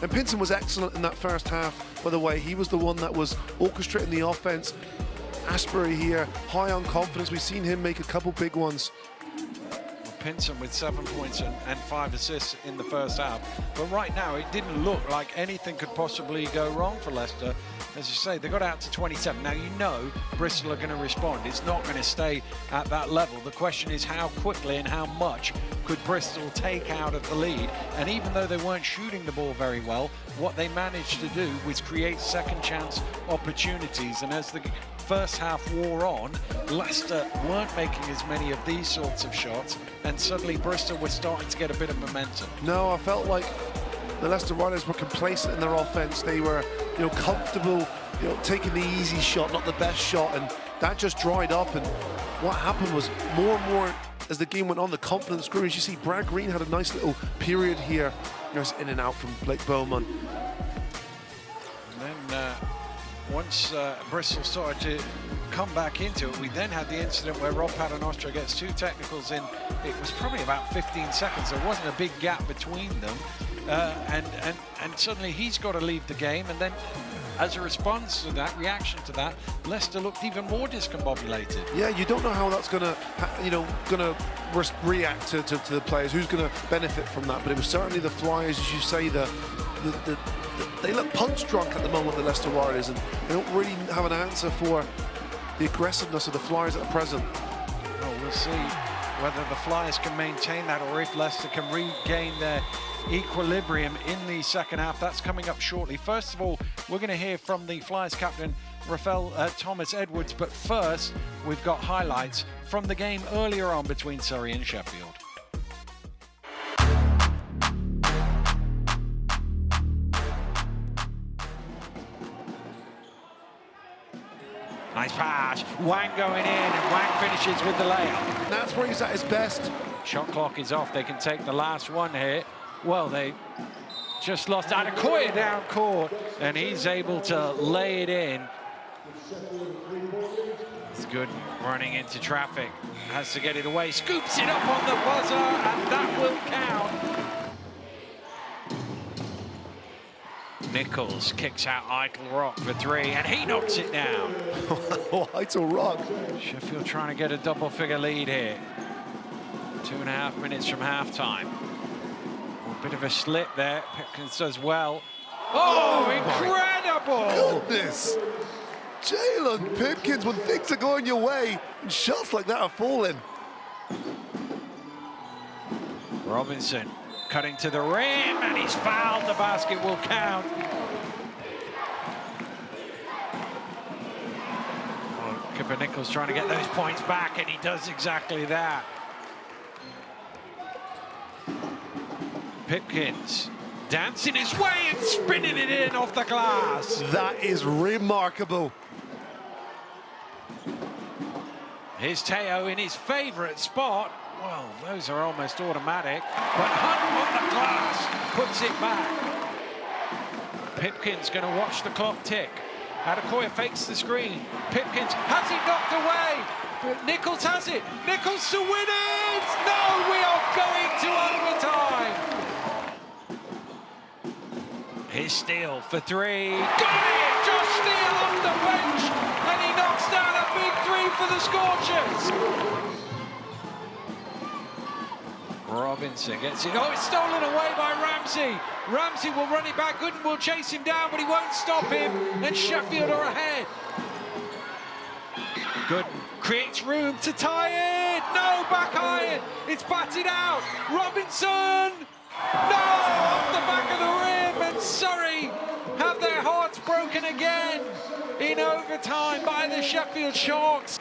And Pinson was excellent in that first half, by the way. He was the one that was orchestrating the offense. Asbury here, high on confidence. We've seen him make a couple big ones. Pinson with 7 points and 5 assists in the first half. But right now, it didn't look like anything could possibly go wrong for Leicester. As you say, they got out to 27. Now, you know Bristol are going to respond. It's not going to stay at that level. The question is how quickly and how much could Bristol take out of the lead. And even though they weren't shooting the ball very well, what they managed to do was create second chance opportunities. And as the first half wore on, Leicester weren't making as many of these sorts of shots, and suddenly Bristol were starting to get a bit of momentum. No, I felt like the Leicester Riders were complacent in their offense. They were, comfortable, taking the easy shot, not the best shot, and that just dried up. And what happened was more and more as the game went on, the confidence grew. As you see, Brad Green had a nice little period here. There's in and out from Blake Bowman. And then once Bristol started to come back into it, we then had the incident where Rob Paternoster gets 2 technicals in. It was probably about 15 seconds. There wasn't a big gap between them. And suddenly he's got to leave the game. And then as a response to that, reaction to that, Leicester looked even more discombobulated. Yeah, you don't know how that's gonna react to the players, who's gonna benefit from that. But it was certainly the Flyers, as you say, they look punch drunk at the moment, the Leicester Riders, and they don't really have an answer for the aggressiveness of the Flyers at present. Well, we'll see whether the Flyers can maintain that or if Leicester can regain their equilibrium in the second half. That's coming up shortly. First of all, we're going to hear from the Flyers captain, Rafael Thomas Edwards, but first, we've got highlights from the game earlier on between Surrey and Sheffield. Nice pass, Wang going in, and Wang finishes with the layup. That's where he's at his best. Shot clock is off, they can take the last one here. Well, they just lost Adekoya down court, and he's able to lay it in. It's good running into traffic, has to get it away, scoops it up on the buzzer, and that will count. Nichols kicks out Eitel Rock for 3, and he knocks it down. Eitel Rock. Sheffield trying to get a double-figure lead here. 2.5 minutes from halftime. A bit of a slip there. Pipkins does well. Oh, incredible! Goodness! Jalen Pipkins, when things are going your way, and shots like that are falling. Robinson cutting to the rim, and he's fouled. The basket will count. Oh, Kipper Nichols trying to get those points back, and he does exactly that. Pipkins dancing his way and spinning it in off the glass. That is remarkable. Here's Teo in his favourite spot. Well, those are almost automatic. But Hunt on the glass puts it back. Pipkins going to watch the clock tick. Adekoya fakes the screen. Pipkins has it knocked away. But Nichols has it. Nichols to win it! No, we are going to overtime. Here's Steele for 3. Got it! Josh Steele off the bench, and he knocks down a big 3 for the Scorchers. Robinson gets it. Oh, it's stolen away by Ramsey. Ramsey will run it back. Gooden will chase him down, but he won't stop him. And Sheffield are ahead. Gooden creates room to tie it. No, back iron. It's batted out. Robinson. No, off the back of the rim. And Surrey have their hearts broken again in overtime by the Sheffield Sharks.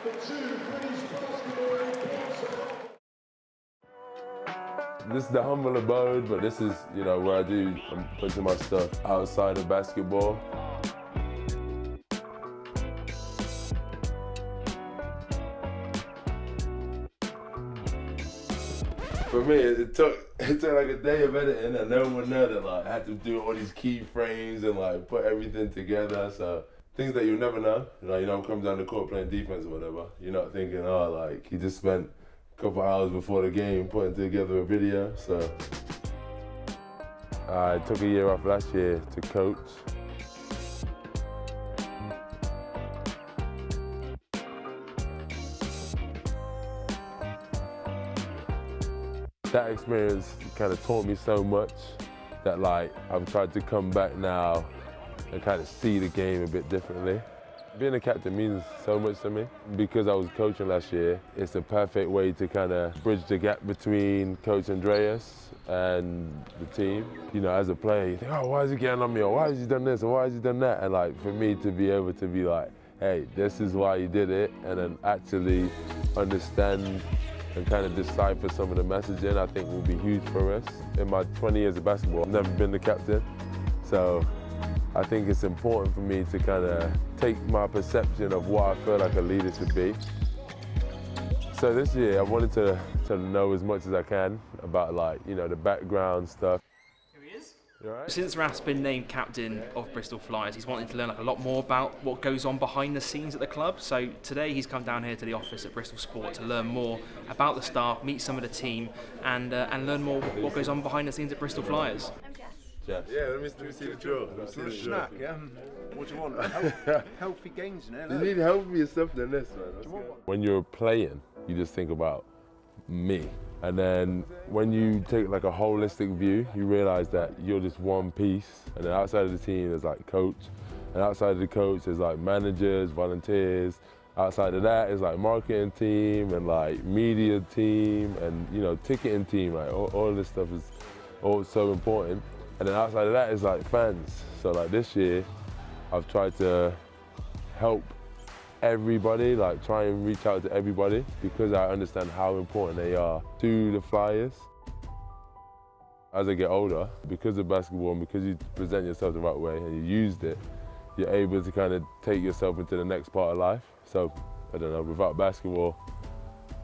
This is the humble abode, but this is, where I'm putting my stuff outside of basketball. For me, it took like a day of editing, and no one would know that I had to do all these keyframes and put everything together. So things that you never know. I'm coming down the court playing defense or whatever. You're not thinking, he just spent a couple hours before the game putting together a video. So I took a year off last year to coach. that experience kind of taught me so much that like I've tried to come back now and kind of see the game a bit differently. Being a captain means so much to me. Because I was coaching last year, it's the perfect way to kind of bridge the gap between Coach Andreas and the team. You know, as a player, you think, oh, why is he getting on me? Or why has he done this? Or why has he done that? And like, for me to be able to be like, hey, this is why he did it, and then actually understand and kind of decipher some of the messaging, I think will be huge for us. In my 20 years of basketball, I've never been the captain. So I think it's important for me to kind of take my perception of what I feel like a leader should be. So this year, I wanted to know as much as I can about, like, you know, the background stuff. Here he is. You all right? Since Raf's been named captain of Bristol Flyers, he's wanted to learn like a lot more about what goes on behind the scenes at the club. So today he's come down here to the office at Bristol Sport to learn more about the staff, meet some of the team, and learn more what goes on behind the scenes at Bristol Flyers. Yeah, let me see the drill. For a snack, yeah? What do you want? Healthy gains, you know? You need healthier stuff than this, man. When you're playing, you just think about me. And then when you take like a holistic view, you realize that you're just one piece. And then outside of the team, there's like coach. And outside of the coach, there's like managers, volunteers. Outside of that is like marketing team and like media team and, you know, ticketing team. Like all of this stuff is all so important. And then outside of that is like fans. So like this year, I've tried to help everybody, like try and reach out to everybody because I understand how important they are to the Flyers. As I get older, because of basketball and because you present yourself the right way and you used it, you're able to kind of take yourself into the next part of life. So, I don't know, without basketball,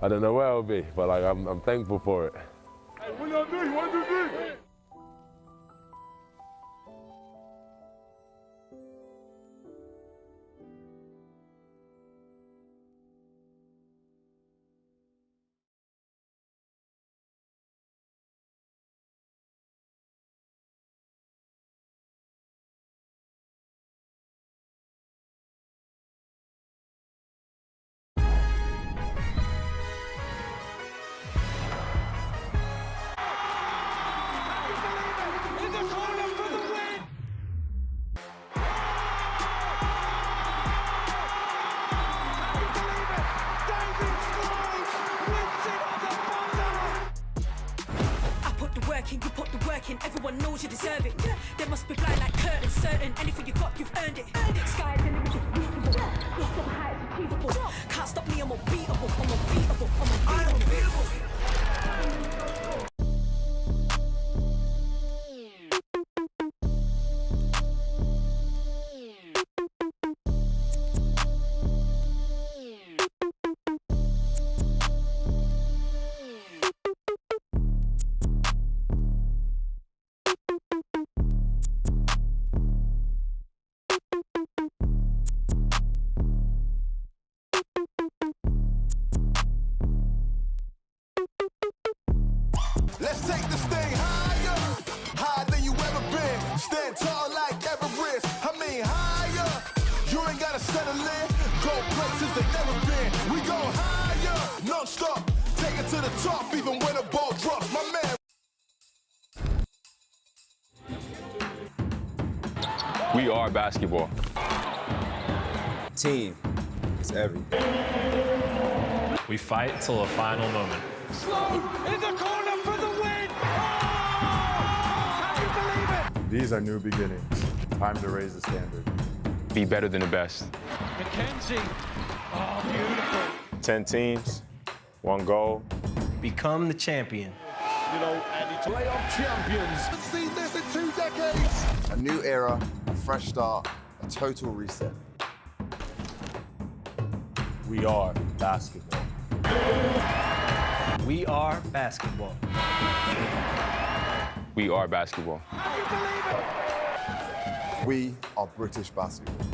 I don't know where I'll be, but like I'm thankful for it. Hey, what y'all do? You want to do? You put the work in, everyone knows you deserve it. They must be blind like curtains, certain anything you got, you've earned it. Sky is the limit, it's reachable. Lost of heights, achievable. Can't stop me, I'm unbeatable, I'm unbeatable, I'm unbeatable. Let's take this thing higher, higher than you ever been. Stand tall like Everest. I mean higher. You ain't gotta settle in. Go places they never been. We go higher, non-stop. Take it to the top, even when the ball drops. My man. We are basketball. Team is everything. We fight till the final moment. Slow in the corner for the win! Can you believe it? These are new beginnings. Time to raise the standard. Be better than the best. McKenzie. Oh, beautiful. 10 teams, 1 goal. Become the champion. You know, and it's playoff champions. Let's see this in 2 decades. A new era, a fresh start, a total reset. We are basketball. We are basketball. We are basketball. We are British basketball.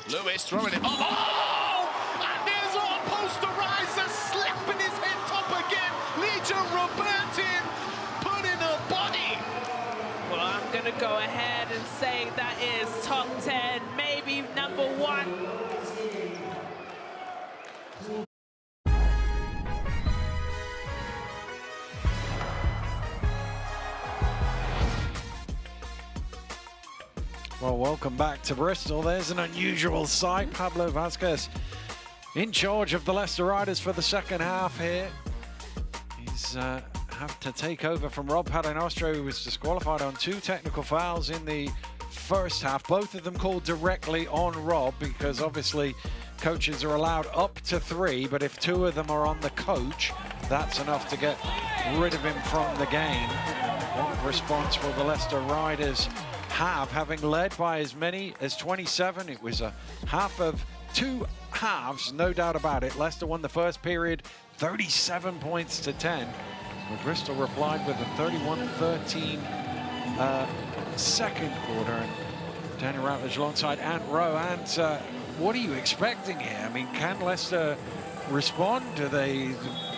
Lewis throwing it. Oh! And there's our posterizer slapping his head top again. Legion Robertin putting a body. Well, I'm going to go ahead and say that is top 10, maybe number 1. Well, welcome back to Bristol. There's an unusual sight. Pablo Vasquez in charge of the Leicester Riders for the second half here. He's have to take over from Rob Paternoster, who was disqualified on 2 technical fouls in the first half. Both of them called directly on Rob, because obviously coaches are allowed up to 3, but if 2 of them are on the coach, that's enough to get rid of him from the game. What response will the Leicester Riders have, having led by as many as 27? It was a half of 2 halves, no doubt about it. Leicester won the first period 37 points to 10. But Bristol replied with a 31-13 second quarter. And Daniel Routledge alongside Ant Rowe. And what are you expecting here? I mean, can Leicester respond? Do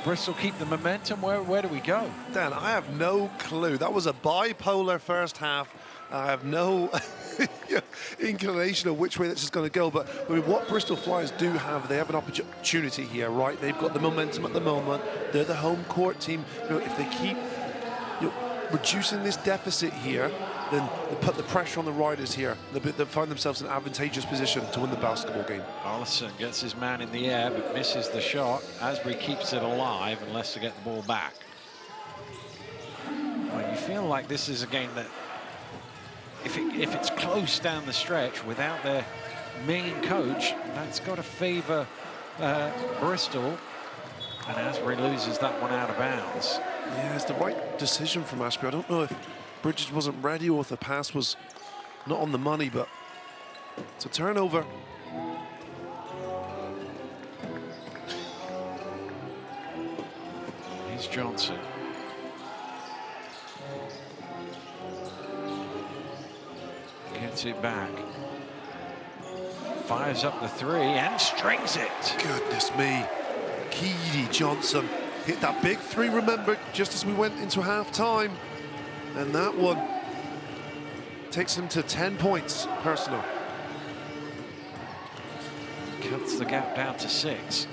Bristol keep the momentum? Where do we go? Dan, I have no clue. That was a bipolar first half. I have no inclination of which way this is going to go. But I mean, what Bristol Flyers do have, they have an opportunity here, right? They've got the momentum at the moment. They're the home court team. You know, if they keep reducing this deficit here, then they put the pressure on the Riders here. They find themselves in an advantageous position to win the basketball game. Allison gets his man in the air, but misses the shot. Asbury keeps it alive, and Leicester get the ball back. Well, you feel like this is a game that, if it's close down the stretch without their main coach, that's got to favour Bristol. And Asbury loses that one out of bounds. Yeah, it's the right decision from Asbury. I don't know if Bridges wasn't ready or if the pass was not on the money, but it's a turnover. Here's Johnson. Gets it back. Fires up the 3 and strings it. Goodness me. Keedy Johnson hit that big 3, remember, just as we went into half-time. And that one takes him to 10 points personal. Cuts the gap down to 6.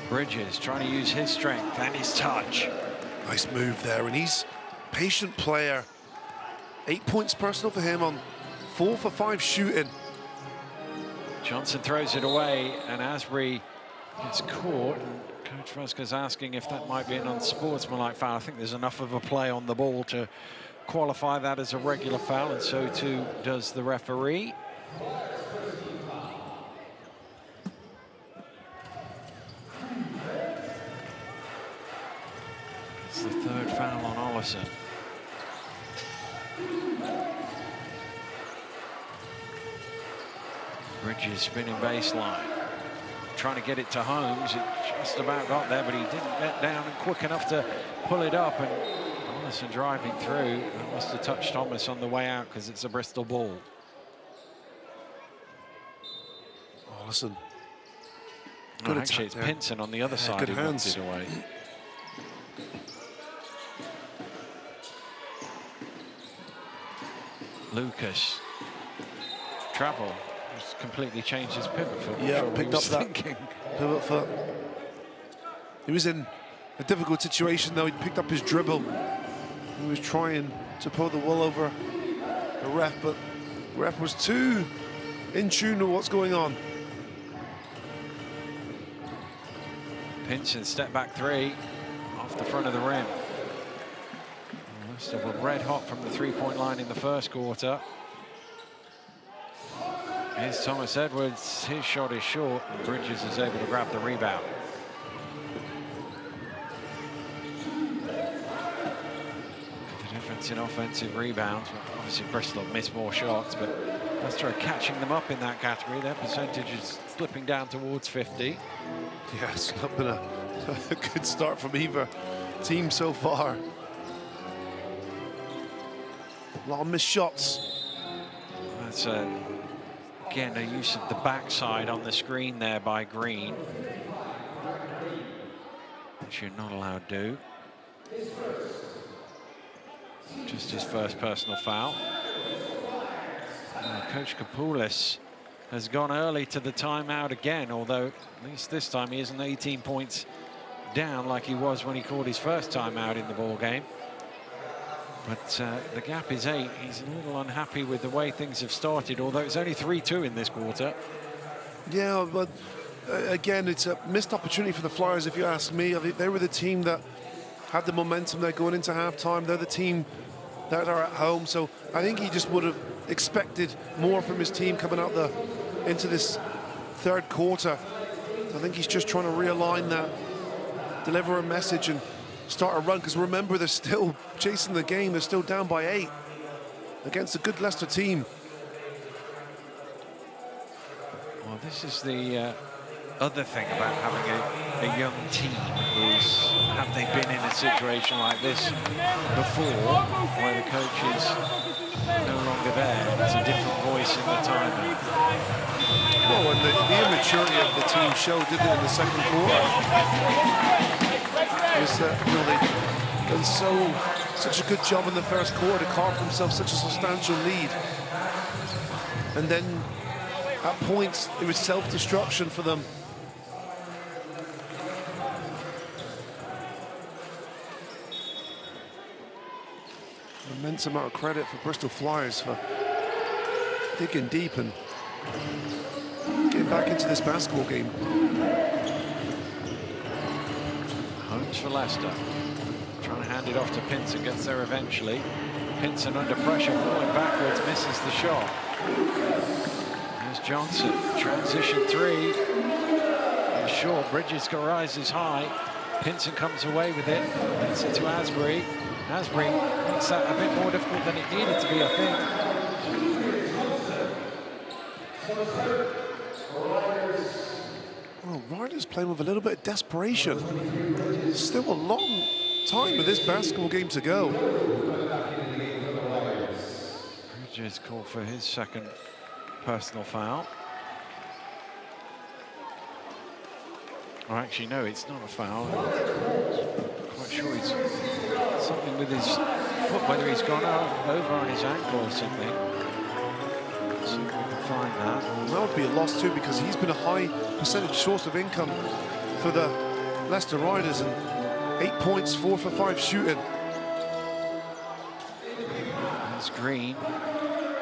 Bridges trying to use his strength and his touch. Nice move there, and he's a patient player. 8 points personal for him on 4 for 5 shooting. Johnson throws it away, and Asbury gets caught. And Coach Vasquez asking if that might be an unsportsmanlike foul. I think there's enough of a play on the ball to qualify that as a regular foul, and so too does the referee. It's the 3rd foul on Ollison. Bridges spinning baseline, trying to get it to Holmes. It just about got there, but he didn't get down and quick enough to pull it up. And Ollison driving through. That must have touched Thomas on the way out, because it's a Bristol ball. Ollison. Good actually, it's Pinson on the other side. Good who hands. knocked it away. Lucas. Travel. Just completely changed his pivot foot. Yeah, picked up that pivot foot. He was in a difficult situation though. He picked up his dribble. He was trying to pull the wool over the ref, but the ref was too in tune with what's going on. Pinson step back 3 off the front of the rim. Leicester were red hot from the 3-point line in the first quarter. Here's Thomas Edwards. His shot is short. Bridges is able to grab the rebound. The difference in offensive rebounds. Obviously, Bristol missed more shots, but Leicester are catching them up in that category. Their percentage is slipping down towards 50. Yeah, it's not been a good start from either team so far. A lot of missed shots. That's again a use of the backside on the screen there by Green, which you're not allowed to do. Just his first personal foul. Coach Kapoulis has gone early to the timeout again, although at least this time he isn't 18 points down like he was when he called his first timeout in the ball game. But the gap is 8. He's a little unhappy with the way things have started, although it's only 3-2 in this quarter. Yeah, but again, it's a missed opportunity for the Flyers, if you ask me. I think they were the team that had the momentum there going into halftime. They're the team that are at home, so I think he just would have expected more from his team coming out into this third quarter. I think he's just trying to realign that, deliver a message and start a run, because remember, they're still chasing the game. They're still down by 8 against a good Leicester team. Well, this is the other thing about having a young team is, have they been in a situation like this before, where the coach is no longer there? It's a different voice in the timeout. Well, and the immaturity of the team showed, didn't it, in the second quarter? Was that, you know, they've done such a good job in the first quarter to carve themselves such a substantial lead, and then at points it was self-destruction for them. Immense amount of credit for Bristol Flyers for digging deep and getting back into this basketball game. Holmes for Leicester. Trying to hand it off to Pinson, gets there eventually. Pinson under pressure, falling backwards, misses the shot. There's Johnson, transition 3. And short, Bridges rises high. Pinson comes away with it, gets it to Asbury. Asbury makes that a bit more difficult than it needed to be, I think. Well, Riders playing with a little bit of desperation. Still a long time with this basketball game to go. Bridges called for his second personal foul. Or actually, no, it's not a foul. I'm quite sure he's something with his foot, whether he's gone over on his ankle or something. Let's see if we can find that. That would be a loss too, because he's been a high percentage source of income for the Leicester Riders, and 8 points, 4 for 5 shooting. There's Green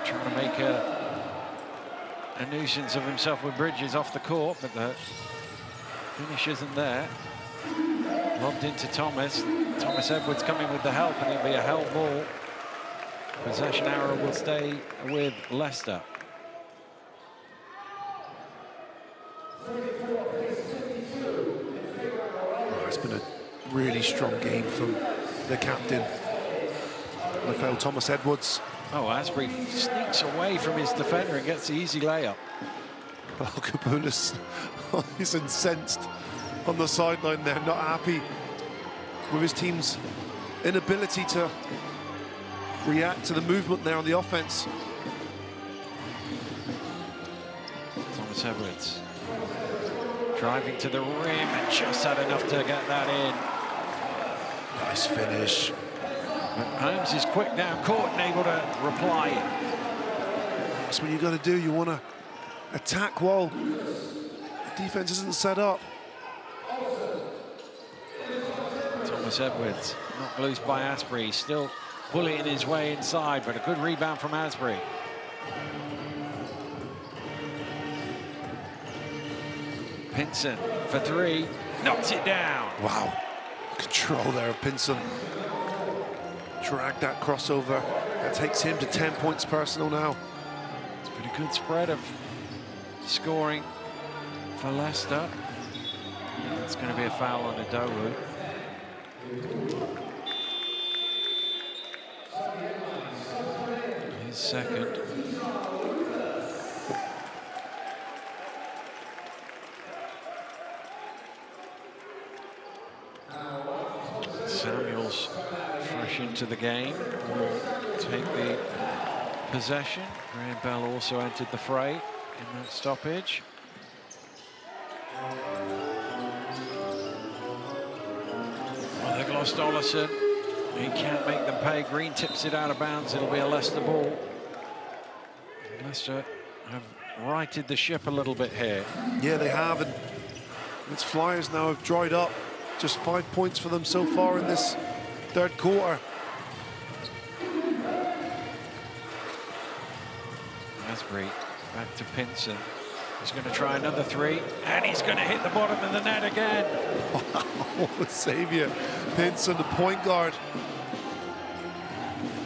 trying to make a nuisance of himself with Bridges off the court, but the finish isn't there. Lobbed into Thomas. Thomas Edwards coming with the help, and it'll be a held ball. Possession arrow will stay with Leicester. Oh, it's been a really strong game from the captain, Rafael Thomas Edwards. Oh, Asbury sneaks away from his defender and gets the easy layup. Well, Kabulis, he's incensed on the sideline there, not happy with his team's inability to react to the movement there on the offense. Thomas Edwards driving to the rim and just had enough to get that in. Nice finish. But Holmes is quick down court and able to reply. That's what you got to do. You want to attack while defense isn't set up. Thomas Edwards knocked loose by Asbury, still bullying his way inside, but a good rebound from Asbury. Pinson for 3, knocks it down. Wow, control there of Pinson. Drag that crossover. That takes him to 10 points personal now. It's been a good spread of scoring for Leicester. That's going to be a foul on Adowu. His second. Samuels fresh into the game, will take the possession. Graham Bell also entered the fray in that stoppage. Well, they've lost Ollison. He can't make them pay. Green tips it out of bounds. It'll be a Leicester ball. Leicester have righted the ship a little bit here. Yeah, they have, and its Flyers now have dried up. Just 5 points for them so far in this third quarter. Asbury back to Pinson. He's going to try another three, and he's going to hit the bottom of the net again. Wow, what a saviour. Pinson, the point guard,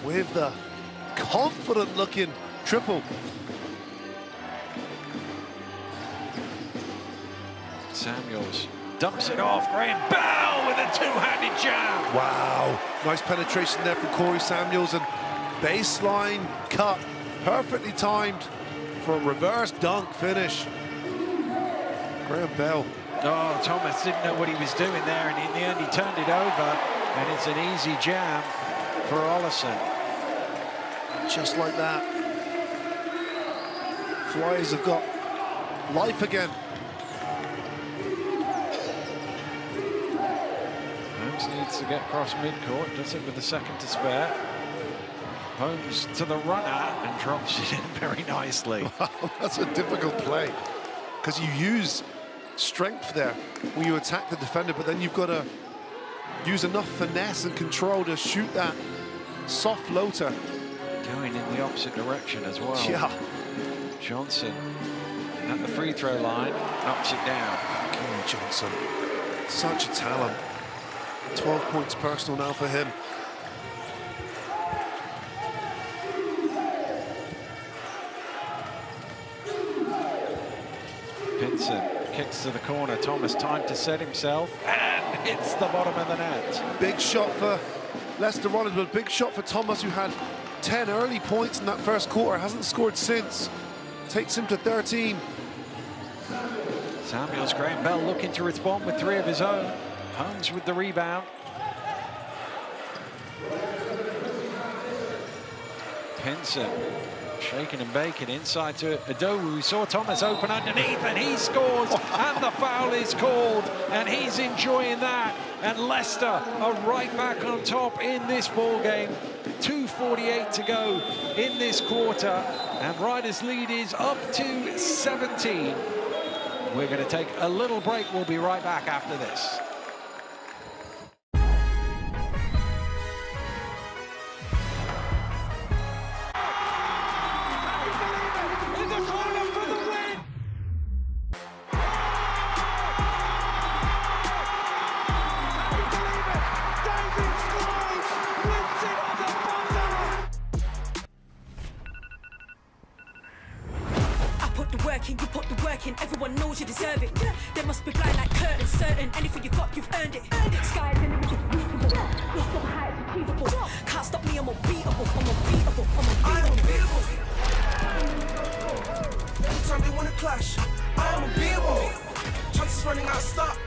with the confident-looking triple. Samuels dumps it off. Graham Bell with a two-handed jam. Wow, nice penetration there from Corey Samuels, and baseline cut, perfectly timed for a reverse dunk finish. Graham Bell. Oh, Thomas didn't know what he was doing there, and in the end he turned it over, and it's an easy jam for Ollison. Just like that. Flyers have got life again. Holmes needs to get across midcourt, does it with a second to spare. Holmes to the runner and drops it in very nicely. Wow, that's a difficult play, because you use strength there when you attack the defender, but then you've got to use enough finesse and control to shoot that soft floater. Going in the opposite direction as well. Yeah. Johnson at the free throw line, knocks it down. Corey Johnson, such a talent. 12 points personal now for him. Pinson kicks to the corner. Thomas time to set himself and hits the bottom of the net. Big shot for Leicester Riders, but big shot for Thomas, who had 10 early points in that first quarter, hasn't scored since. Takes him to 13. Samuels, Graham Bell looking to respond with three of his own. Holmes with the rebound. Pinson shaking and baking inside to Adowu, who saw Thomas open underneath, and he scores, and the foul is called, and he's enjoying that. And Leicester are right back on top in this ball game. 2:48 to go in this quarter, and Riders' lead is up to 17. We're going to take a little break. We'll be right back after this. You put the work in, everyone knows you deserve it. They must be blind like curtains, certain. Anything you got, you've earned it. Sky's the limit, you're reachable. Lost the heights, achievable. Can't stop me, I'm unbeatable. I'm unbeatable. I am unbeatable. Every time they wanna clash, I am unbeatable. Chances running out of stop,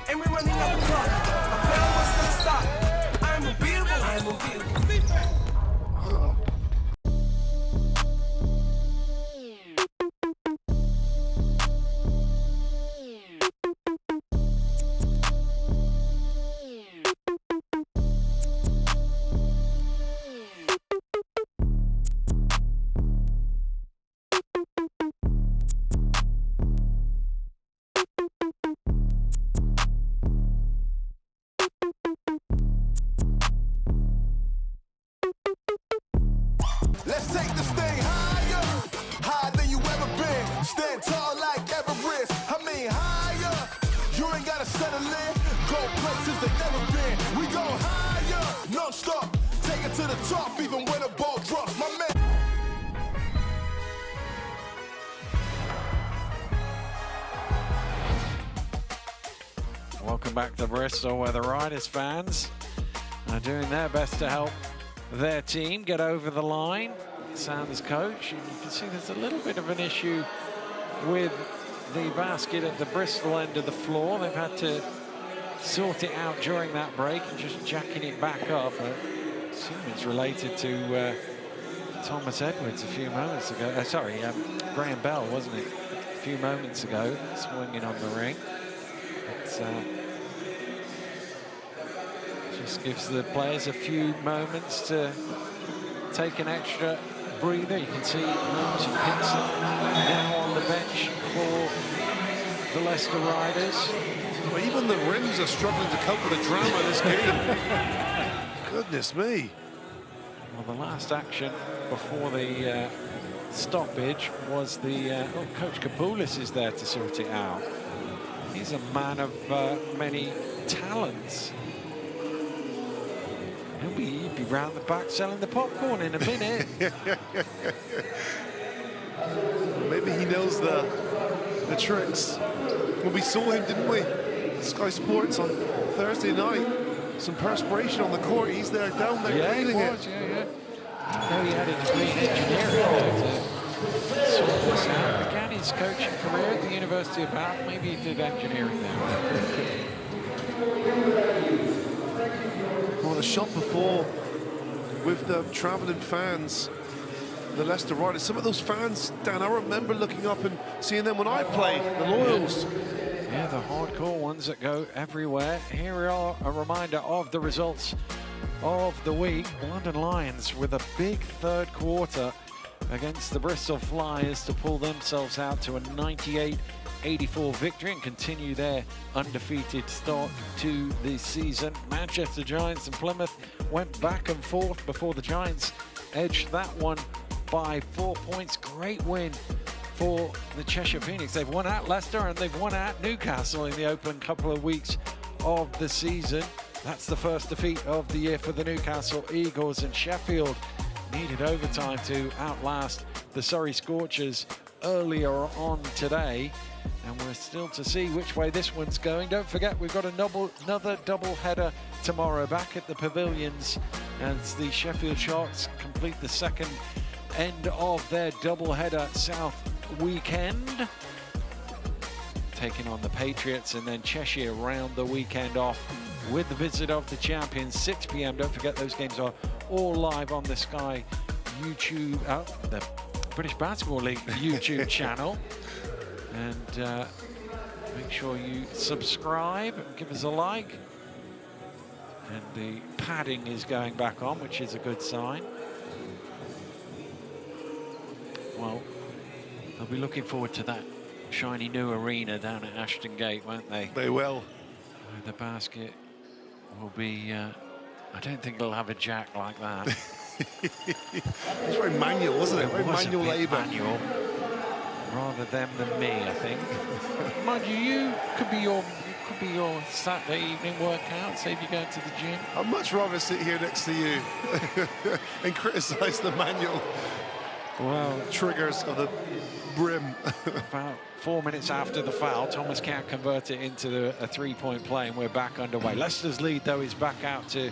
and we're running out the clock. I fail once they stop. I am unbeatable. I am unbeatable. Let's take this thing higher, higher than you ever been. Stand tall like Everest. I mean higher. You ain't gotta settle in. Go places they never been. We go higher, non-stop. Take it to the top, even when the ball drops. My man. Welcome back to Bristol, where the Riders fans are doing their best to help their team get over the line. Sanders coach, and you can see there's a little bit of an issue with the basket at the Bristol end of the floor. They've had to sort it out during that break and just jacking it back up. I assume it's related to Thomas Edwards a few moments ago. Graham Bell, wasn't it? A few moments ago, swinging on the ring. But, just gives the players a few moments to take an extra breather. You can see Holmes and Pinson now on the bench for the Leicester Riders. Well, even the rims are struggling to cope with the drama of this game. Goodness me. Well, the last action before the stoppage was the... Coach Kapoulis is there to sort it out. He's a man of many talents. He'll be round the back selling the popcorn in a minute. Maybe he knows the tricks. Well, we saw him, didn't we? Sky Sports on Thursday night. Some perspiration on the court. He's there down there cleaning it. Yeah. I know he had a degree in engineering to sort this out. Began his coaching career at the University of Bath. Maybe he did engineering there. Well, the shot before with the travelling fans, the Leicester Riders. Some of those fans, Dan, I remember looking up and seeing them when I played, the Loyals. Yeah, the hardcore ones that go everywhere. Here are a reminder of the results of the week. London Lions with a big third quarter against the Bristol Flyers to pull themselves out to a 98-84 victory and continue their undefeated start to the season. Manchester Giants and Plymouth went back and forth before the Giants edged that one by 4 points. Great win for the Cheshire Phoenix. They've won at Leicester and they've won at Newcastle in the open couple of weeks of the season. That's the first defeat of the year for the Newcastle Eagles, and Sheffield needed overtime to outlast the Surrey Scorchers earlier on today. And we're still to see which way this one's going. Don't forget, we've got another double header tomorrow back at the Pavilions as the Sheffield Sharks complete the second end of their double header South weekend, taking on the Patriots, and then Cheshire round the weekend off with the visit of the champions, 6 p.m. Don't forget, those games are all live on the Sky YouTube, the British Basketball League YouTube channel. And make sure you subscribe and give us a like. And the padding is going back on, which is a good sign. Well, they'll be looking forward to that shiny new arena down at Ashton Gate, won't they? They will. The basket will be, I don't think it'll have a jack like that. It's very manual, wasn't it? Very manual labour. Manual, rather them than me, I think. Mind you, you could be your Saturday evening workout, say if you're going to the gym. I'd much rather sit here next to you and criticise the manual triggers of the brim. About 4 minutes after the foul, Thomas can't convert it into a three-point play, and we're back underway. Leicester's lead, though, is back out to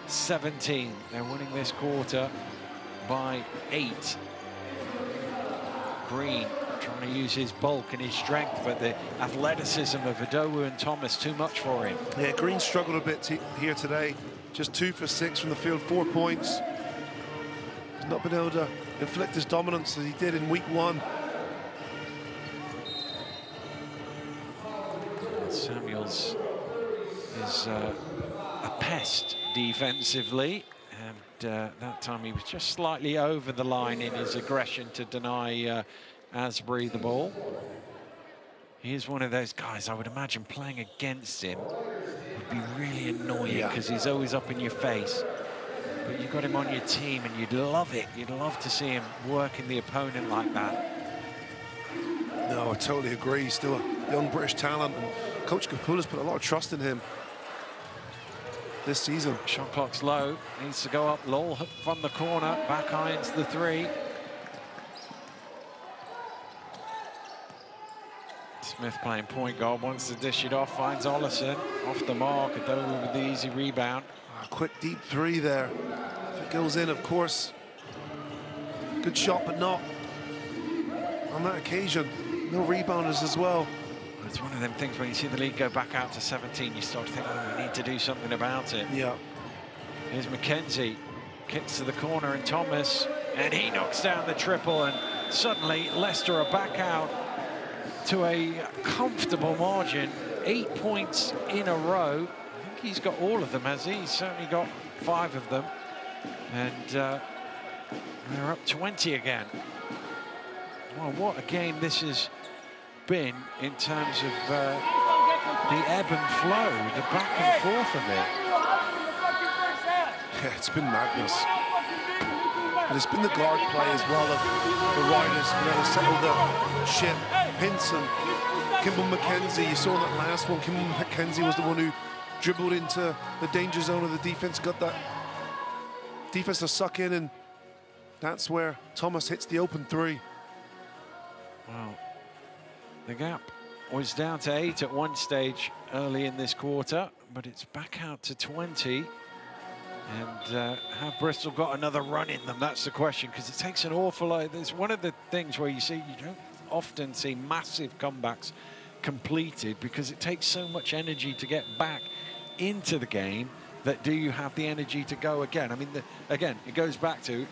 17. They're winning this quarter by 8. Green trying to use his bulk and his strength, but the athleticism of Adowu and Thomas too much for him. Yeah, Green struggled a bit here today. Just 2 for 6 from the field, 4 points. He's not been able to inflict his dominance as he did in week 1. Samuels is a pest defensively, and that time he was just slightly over the line in his aggression to deny Asbury the ball. He is one of those guys, I would imagine playing against him would be really annoying because he's always up in your face. But you've got him on your team and you'd love it. You'd love to see him working the opponent like that. No, I totally agree. He's still a young British talent, and Coach Kapoulis put a lot of trust in him this season. Shot clock's low, needs to go up. Lowell from the corner, back irons the 3. Smith playing point guard, wants to dish it off, finds Ollison off the mark. Adowu with the easy rebound. A quick deep 3 there. If it goes in, of course, good shot, but not on that occasion. No rebounders as well. It's one of them things when you see the lead go back out to 17, you start to think, oh, we need to do something about it. Yeah. Here's McKenzie, kicks to the corner, and Thomas, and he knocks down the triple, and suddenly Leicester are back out to a comfortable margin. 8 points in a row. I think he's got all of them, has he? He's certainly got 5 of them. And they're up 20 again. Well, what a game this has been in terms of the ebb and flow, the back and forth of it. Yeah, it's been madness. But it's been the guard play as well of the Riders being able to settle the ship. Pinson, Kimball McKenzie, you saw in that last one, Kimball McKenzie was the one who dribbled into the danger zone of the defense, got that defense to suck in, and that's where Thomas hits the open three. Wow. The gap was down to 8 at one stage early in this quarter, but it's back out to 20. And have Bristol got another run in them? That's the question, because it takes an awful lot. It's one of the things where you don't often see massive comebacks completed, because it takes so much energy to get back into the game. That do you have the energy to go again? I mean, again, it goes back to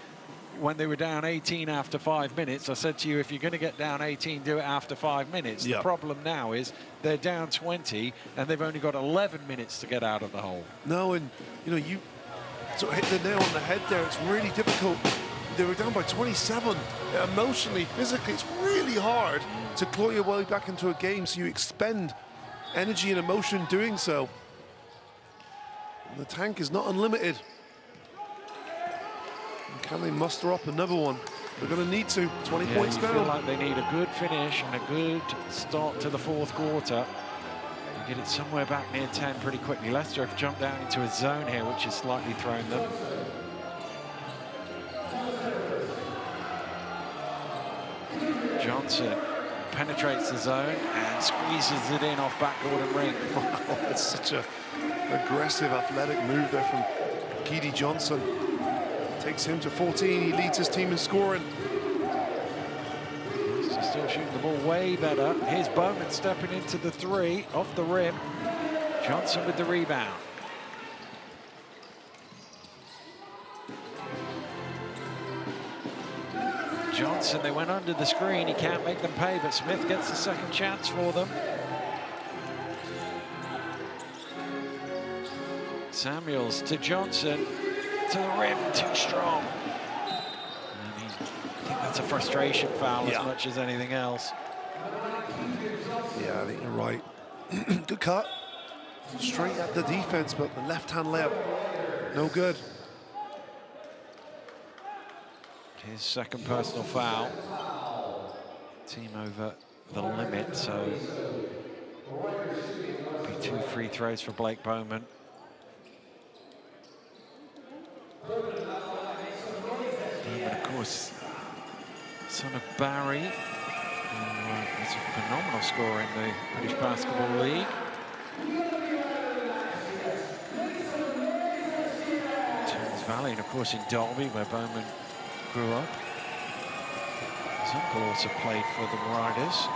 when they were down 18 after 5 minutes. I said to you, if you're going to get down 18, do it after 5 minutes. Yep. The problem now is they're down 20 and they've only got 11 minutes to get out of the hole. No, and you sort of hit the nail on the head there. It's really difficult. They were down by 27. Emotionally, physically, it's really hard to claw your way back into a game, so you expend energy and emotion doing so. And the tank is not unlimited. And can they muster up another one? They're going to need to. 20 points down. I feel like they need a good finish and a good start to the fourth quarter. Get it somewhere back near 10 pretty quickly. Leicester have jumped down into a zone here, which has slightly thrown them. Johnson penetrates the zone and squeezes it in off backboard and ring. Wow, that's such a aggressive, athletic move there from Keedy Johnson. Takes him to 14. He leads his team in scoring. Still shooting the ball way better. Here's Bowman stepping into the three, off the rim. Johnson with the rebound. Johnson, they went under the screen. He can't make them pay, but Smith gets the second chance for them. Samuels to Johnson, to the rim, too strong. I think that's a frustration foul as much as anything else. Yeah, I think you're right. Good cut. Straight at the defense, but the left-hand layup, no good. His second personal foul. Team over the limit, so be 2 free throws for Blake Bowman. Bowman, of course, son of Barry, who is a phenomenal scorer in the British Basketball League. Thames Valley, and of course in Derby, where Bowman grew up. His uncle also played for the Riders.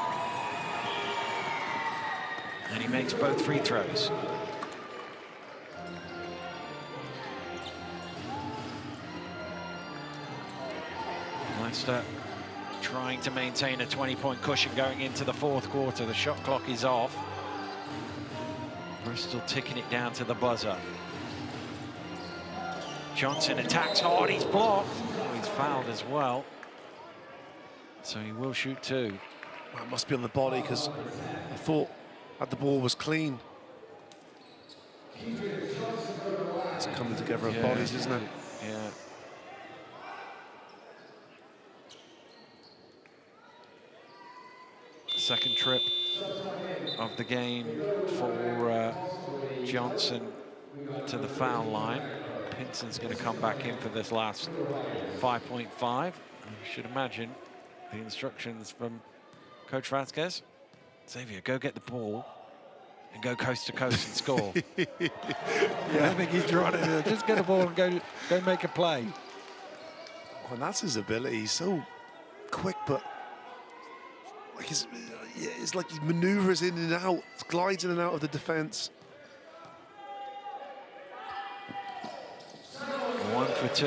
And he makes both free throws. Leicester trying to maintain a 20-point cushion going into the fourth quarter. The shot clock is off. Bristol ticking it down to the buzzer. Johnson attacks hard, he's blocked. Oh, he's fouled as well. So he will shoot 2. Well, it must be on the body, because I thought that the ball was clean. It's coming together of bodies, isn't it? Yeah. Second trip of the game for Johnson to the foul line. Pinson's going to come back in for this last 5.5. You should imagine the instructions from Coach Vasquez. Xavier, go get the ball and go coast to coast and score. I don't think he's drawing it in. Just get the ball and go make a play. Well, and that's his ability. He's so quick, but like it's like he maneuvers in and out, glides in and out of the defense. 1 for 2.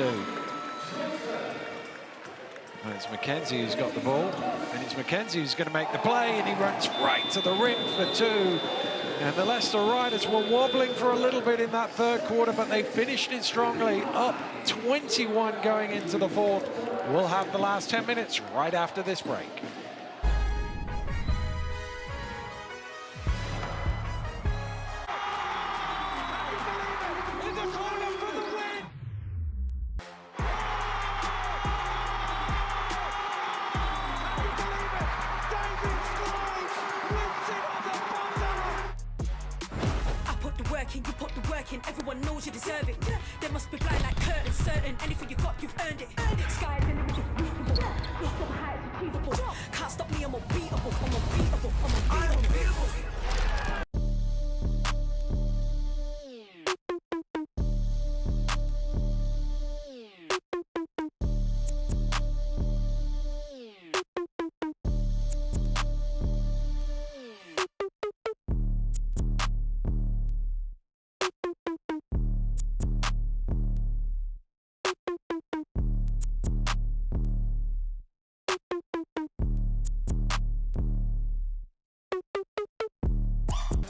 Well, it's McKenzie who's got the ball, and it's McKenzie who's going to make the play, and he runs right to the rim for 2. And the Leicester Riders were wobbling for a little bit in that third quarter, but they finished it strongly, up 21 going into the fourth. We'll have the last 10 minutes right after this break. knows you deserve it. They must be blind like curtains, certain. Anything you got, you've earned it. Sky is the limit, reachable. Lost over heights, achievable. Can't stop me, I'm unbeatable. I'm unbeatable. I'm unbeatable.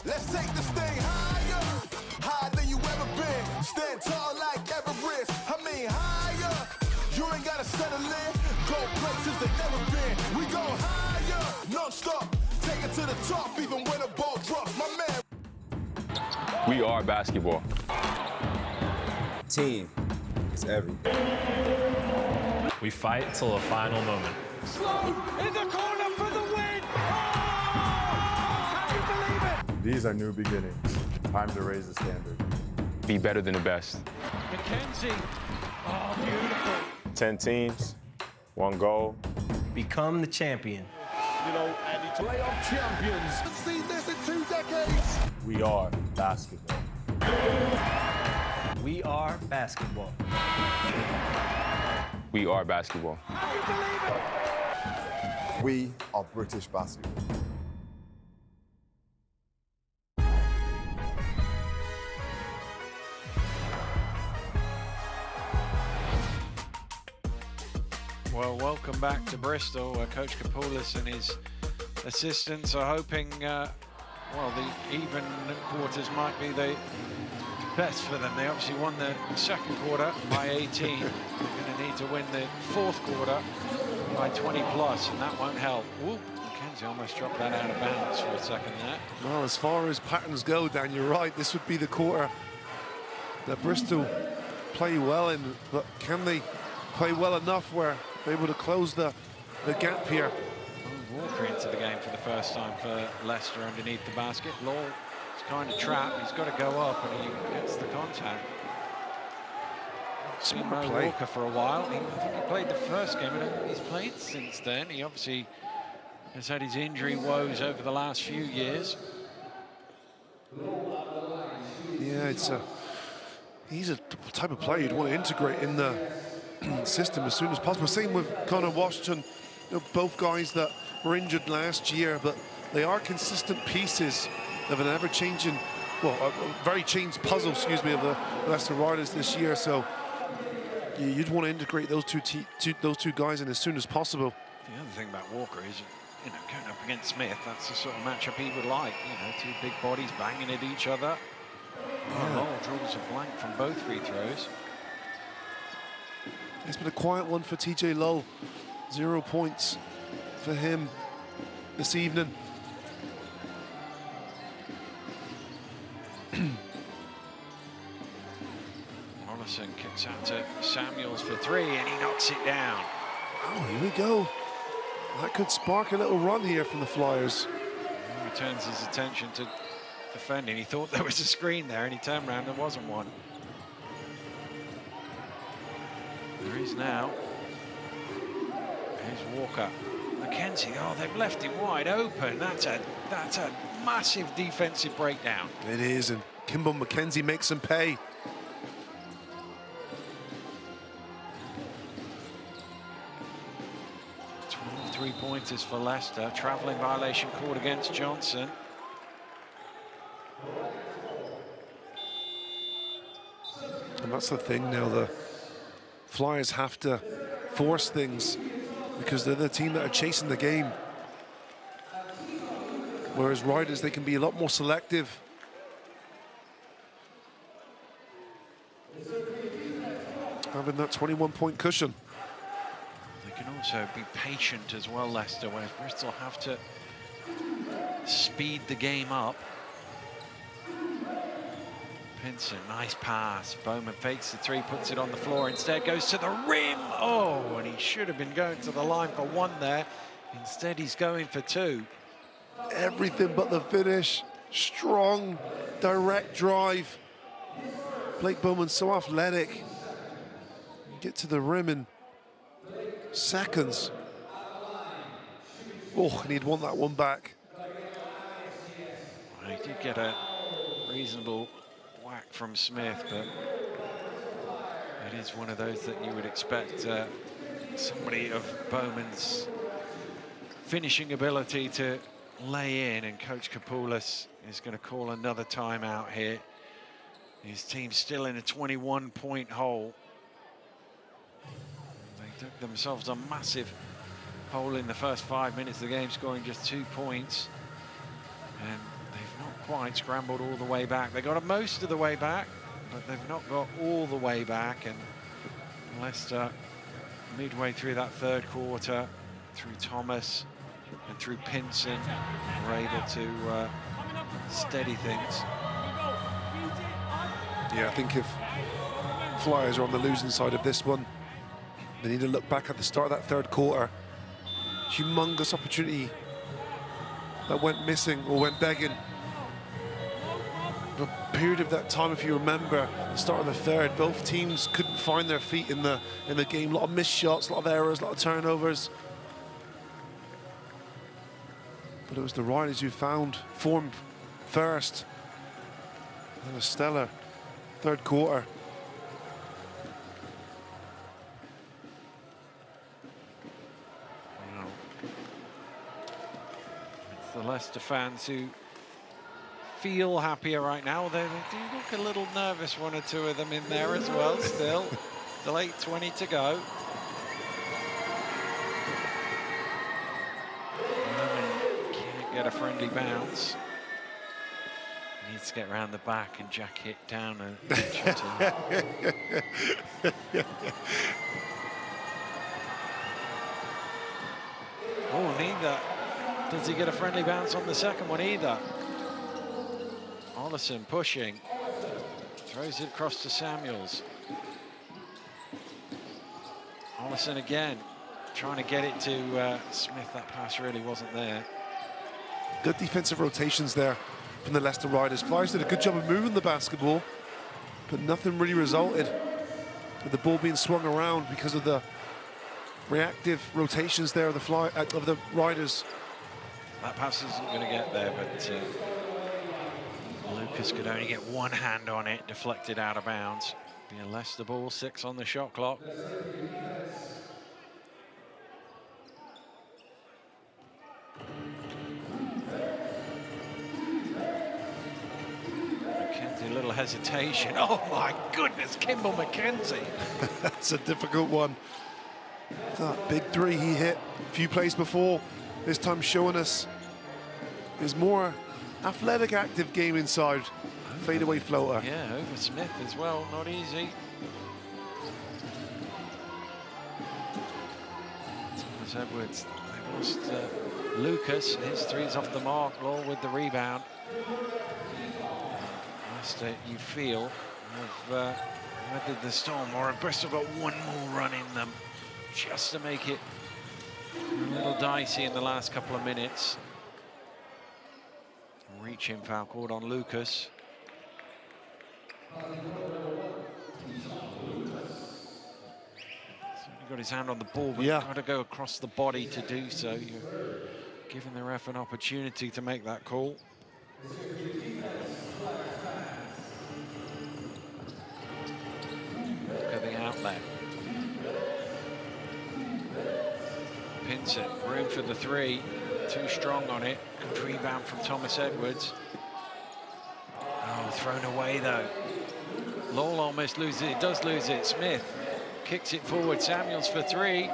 Let's take this thing higher, higher than you ever been. Stand tall like Everest. I mean higher. You ain't gotta settle in. Go places they never been. We go higher, non-stop. Take it to the top, even when the ball drops. My man. We are basketball. Team is everything. We fight till the final moment. Slow in the corner for the win. Can you believe it? These are new beginnings. Time to raise the standard. Be better than the best. Mackenzie. Oh, beautiful. 10 teams, 1 goal. Become the champion. You know, and it's playoff champions. I've seen this in 2 decades. We are basketball. We are basketball. We are basketball. We are British basketball. Well, welcome back to Bristol, where Coach Kapoulis and his assistants are hoping, well, the even quarters might be the best for them. They obviously won the second quarter by 18. They're going to need to win the fourth quarter by 20 plus, and that won't help. Ooh, Mackenzie almost dropped that out of bounds for a second there. Well, as far as patterns go, Dan, you're right. This would be the quarter that Bristol play well in, but can they play well enough where they're able to close the gap here? Walker into the game for the first time for Leicester underneath the basket. Law is kind of trapped. He's got to go up, and he gets the contact. Seen Mo Walker for a while. I think he played the first game. I don't think he's played since then. He obviously has had his injury woes over the last few years. Yeah, he's a type of player you'd want to integrate in the system as soon as possible. Same with Connor Washington. You know, both guys that were injured last year, but they are consistent pieces of an ever-changing, well, a very changed puzzle, excuse me, of the Leicester Riders this year. So you'd want to integrate those two guys in as soon as possible. The other thing about Walker is, you know, going up against Smith, that's the sort of matchup he would like. You know, two big bodies banging at each other. Oh, Lowell draws a blank from both free throws. It's been a quiet one for TJ Lowell. 0 points for him this evening. Mollison kicks out to Samuels for 3, and he knocks it down. Oh, here we go. That could spark a little run here from the Flyers. He returns his attention to defending. He thought there was a screen there, and he turned around, there wasn't one. There is now. Here's Walker. Mackenzie, oh, they've left him wide open. That's a massive defensive breakdown. It is, and Kimball Mackenzie makes them pay. Three-pointers for Leicester. Travelling violation called against Johnson. And that's the thing now, the Flyers have to force things because they're the team that are chasing the game. Whereas Riders, they can be a lot more selective. Having that 21-point cushion. They can also be patient as well, Leicester, whereas Bristol have to speed the game up. Pinson, nice pass. Bowman fakes the 3, puts it on the floor. Instead goes to the rim. Oh, and he should have been going to the line for 1 there. Instead, he's going for 2. Everything but the finish. Strong, direct drive. Blake Bowman's so athletic. Get to the rim in seconds. Oh, and he'd want that one back. He did get a reasonable whack from Smith, but it is one of those that you would expect somebody of Bowman's finishing ability to lay in, and Coach Kapoulas is going to call another timeout here. His team's still in a 21-point hole. They took themselves a massive hole in the first 5 minutes of the game, scoring just 2 points. And they've not quite scrambled all the way back. They got most of the way back, but they've not got all the way back. And Leicester, midway through that third quarter, through Thomas and through Pinson, were able to steady things. Yeah, I think if Flyers are on the losing side of this one, they need to look back at the start of that third quarter. Humongous opportunity that went missing or went begging. The period of that time, if you remember, the start of the third, both teams couldn't find their feet in the game. A lot of missed shots, a lot of errors, a lot of turnovers. But it was the Riders who formed first. And a stellar third quarter. Wow. It's the Leicester fans who feel happier right now, although they do look a little nervous, one or two of them in there as well still. Still 8:20 to go. Can't get a friendly bounce. Needs to get around the back and jack it down an inch or two. Oh, neither. Does he get a friendly bounce on the second one either? Ollison pushing. Throws it across to Samuels. Ollison again, trying to get it to Smith. That pass really wasn't there. Good defensive rotations there from the Leicester Riders. Flyers did a good job of moving the basketball, but nothing really resulted with the ball being swung around because of the reactive rotations there of the Riders. That pass isn't going to get there, but Lucas could only get one hand on it, deflected out of bounds. Be a Leicester ball, 6 on the shot clock. McKenzie, a little hesitation. Oh my goodness, Kimball McKenzie. That's a difficult one. That big three he hit a few plays before, this time showing us his more athletic, active game inside. Fadeaway floater. Yeah, over Smith as well, not easy. Thomas Edwards, they lost Lucas. His three's off the mark, Law with the rebound. Leicester, you feel, have weathered the storm, or have Bristol got one more run in them, just to make it a little dicey in the last couple of minutes. Reaching foul called on Lucas. He got his hand on the ball, but got to go across the body to do so. You're giving the ref an opportunity to make that call. Look at the outlet. Pinson, room for the three. Too strong on it. Good rebound from Thomas Edwards. Oh, thrown away though. Lowell almost loses it. Does lose it. Smith kicks it forward. Samuels for three.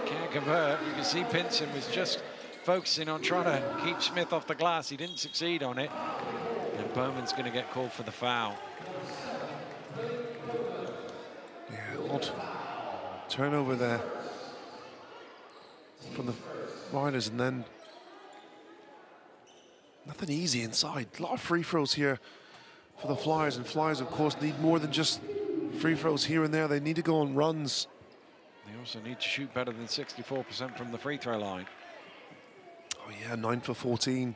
Can't convert. You can see Pinson was just focusing on trying to keep Smith off the glass. He didn't succeed on it. And Bowman's going to get called for the foul. Yeah, odd turnover there from the Riders, and then nothing easy inside. A lot of free throws here for the Flyers, and Flyers, of course, need more than just free throws here and there. They need to go on runs. They also need to shoot better than 64% from the free throw line. Oh yeah, 9 for 14.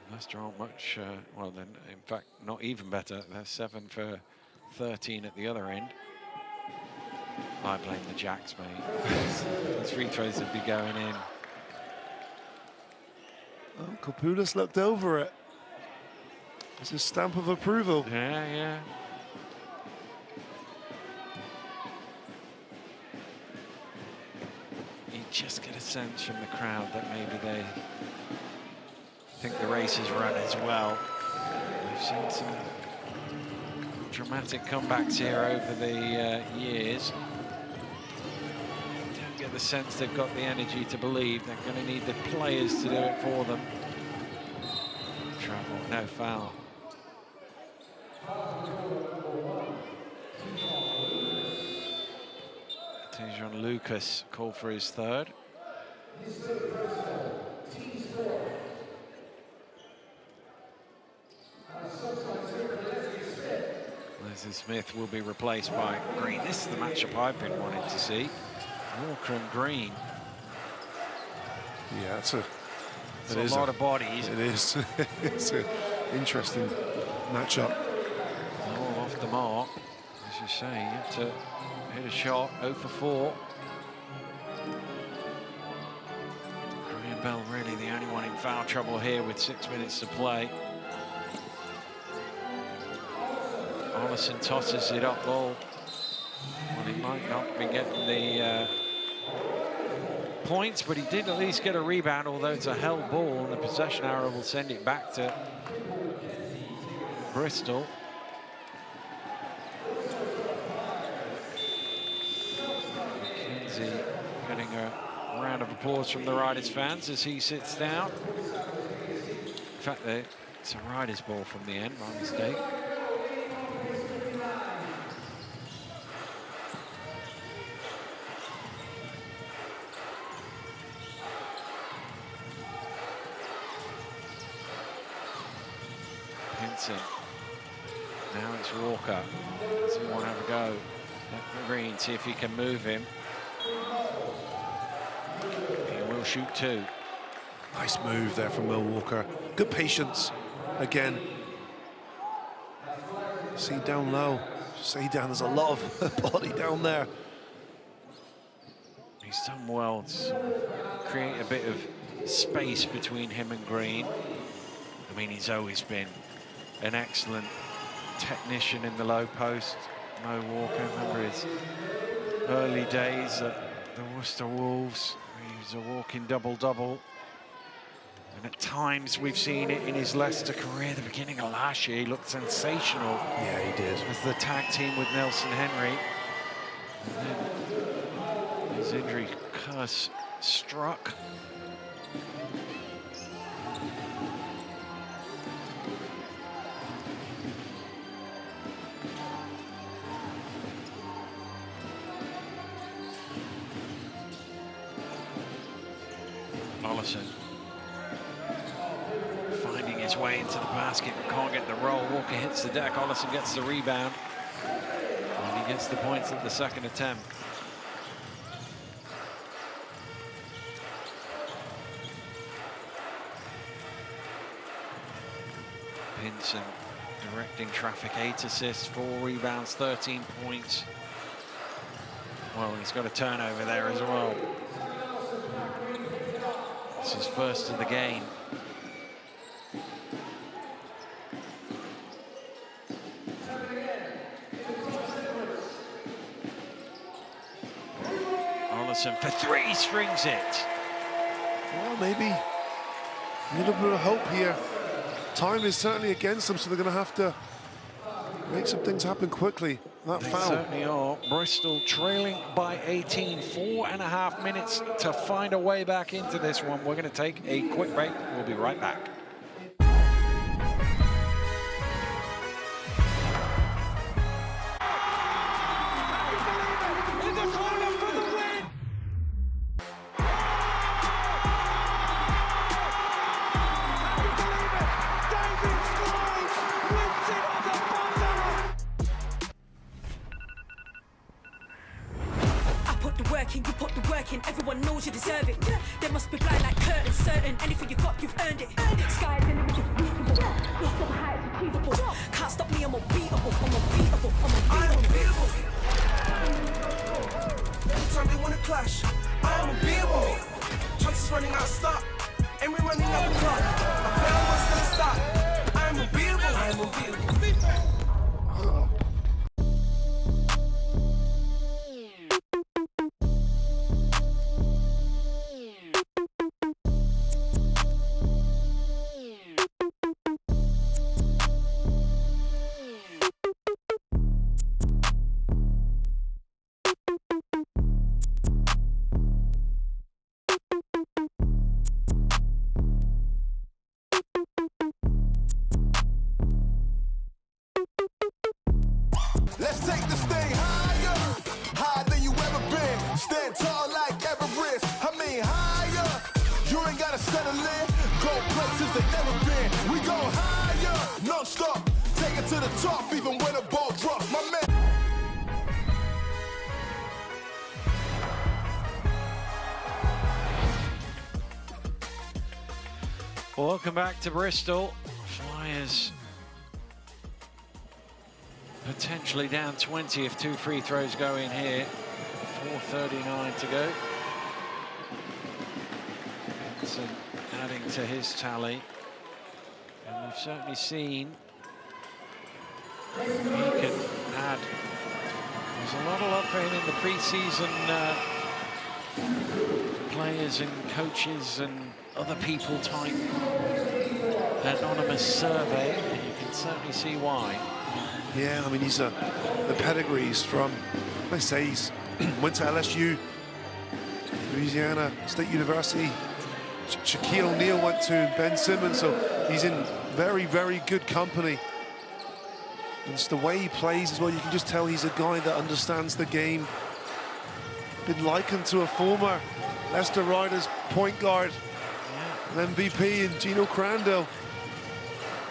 Leicester aren't much, well then, in fact, not even better. They're 7 for 13 at the other end. I blame the Jacks, mate. Those free throws would be going in. Oh, Kopoulas looked over it. It's a stamp of approval. Yeah, yeah. You just get a sense from the crowd that maybe they think the race is run as well. We've seen some dramatic comebacks here over the years. Don't get the sense they've got the energy to believe. They're going to need the players to do it for them. Travel, no foul. Tejan Lucas called for his third. Leslie Smith will be replaced by Green. This is the matchup I've been wanting to see. Walker and Green. Yeah, it's a lot of bodies. It is. It's an interesting matchup. All off the mark. As you say, you have to hit a shot, 0 for 4. Graham Bell really the only one in foul trouble here with 6 minutes to play. Ollison tosses it up low. Well, he might not be getting the points, but he did at least get a rebound, although it's a held ball, and the possession arrow will send it back to Bristol. McKenzie getting a round of applause from the Riders fans as he sits down. In fact, it's a Riders ball from the end, my mistake. Now it's Walker. Does he want to have a go? Let Green see if he can move him. He will shoot 2. Nice move there from Will Walker. Good patience again. See down low. See down. There's a lot of body down there. He's done well to sort of create a bit of space between him and Green. I mean, he's always been an excellent technician in the low post. Mo Walker, remember his early days at the Worcester Wolves. He was a walking double-double. And at times we've seen it in his Leicester career. The beginning of last year, he looked sensational. Yeah, he did. As the tag team with Nelson Henry. And then his injury curse struck. Ollison finding his way into the basket, but can't get the roll. Walker hits the deck. Ollison gets the rebound, and he gets the points at the second attempt. Pinson directing traffic, 8 assists, 4 rebounds, 13 points. Well, he's got a turnover there as well. This is first of the game. Ollison for 3, strings it. Well, maybe a little bit of hope here. Time is certainly against them, so they're going to have to make some things happen quickly. That They foul. certainly are. Bristol trailing by 18, 4.5 minutes to find a way back into this one. We're going to take a quick break. We'll be right back. Everyone knows you deserve it. They must be blind like curtains, certain. Anything you got, you've earned it. Sky's the limit, Lost of heights achievable. Can't stop me, I'm unbeatable. I'm unbeatable. I'm unbeatable. Every time they wanna clash, I am unbeatable. Chances running out of start, and we're running out of clock. I fail once they start. I am unbeatable. I am unbeatable. Let's take this thing higher, higher than you ever been. Stand tall like Everest. I mean higher. You ain't gotta settle in. Go places they never been. We go higher, non-stop. Take it to the top, even when the ball drops. My man. Welcome back to Bristol. Flyers potentially down 20 if 2 free throws go in here. 4:39 to go. Benson adding to his tally. And we've certainly seen he can add. There's a lot of love for him in the pre-season players and coaches and other people type anonymous survey. And you can certainly see why. Yeah, I mean, he's the pedigrees from, I say, he's went to LSU, Louisiana State University. Shaquille O'Neal went to Ben Simmons, so he's in very, very good company. And it's the way he plays as well. You can just tell he's a guy that understands the game. Been likened to a former Leicester Riders point guard, an MVP, and Gino Crandall.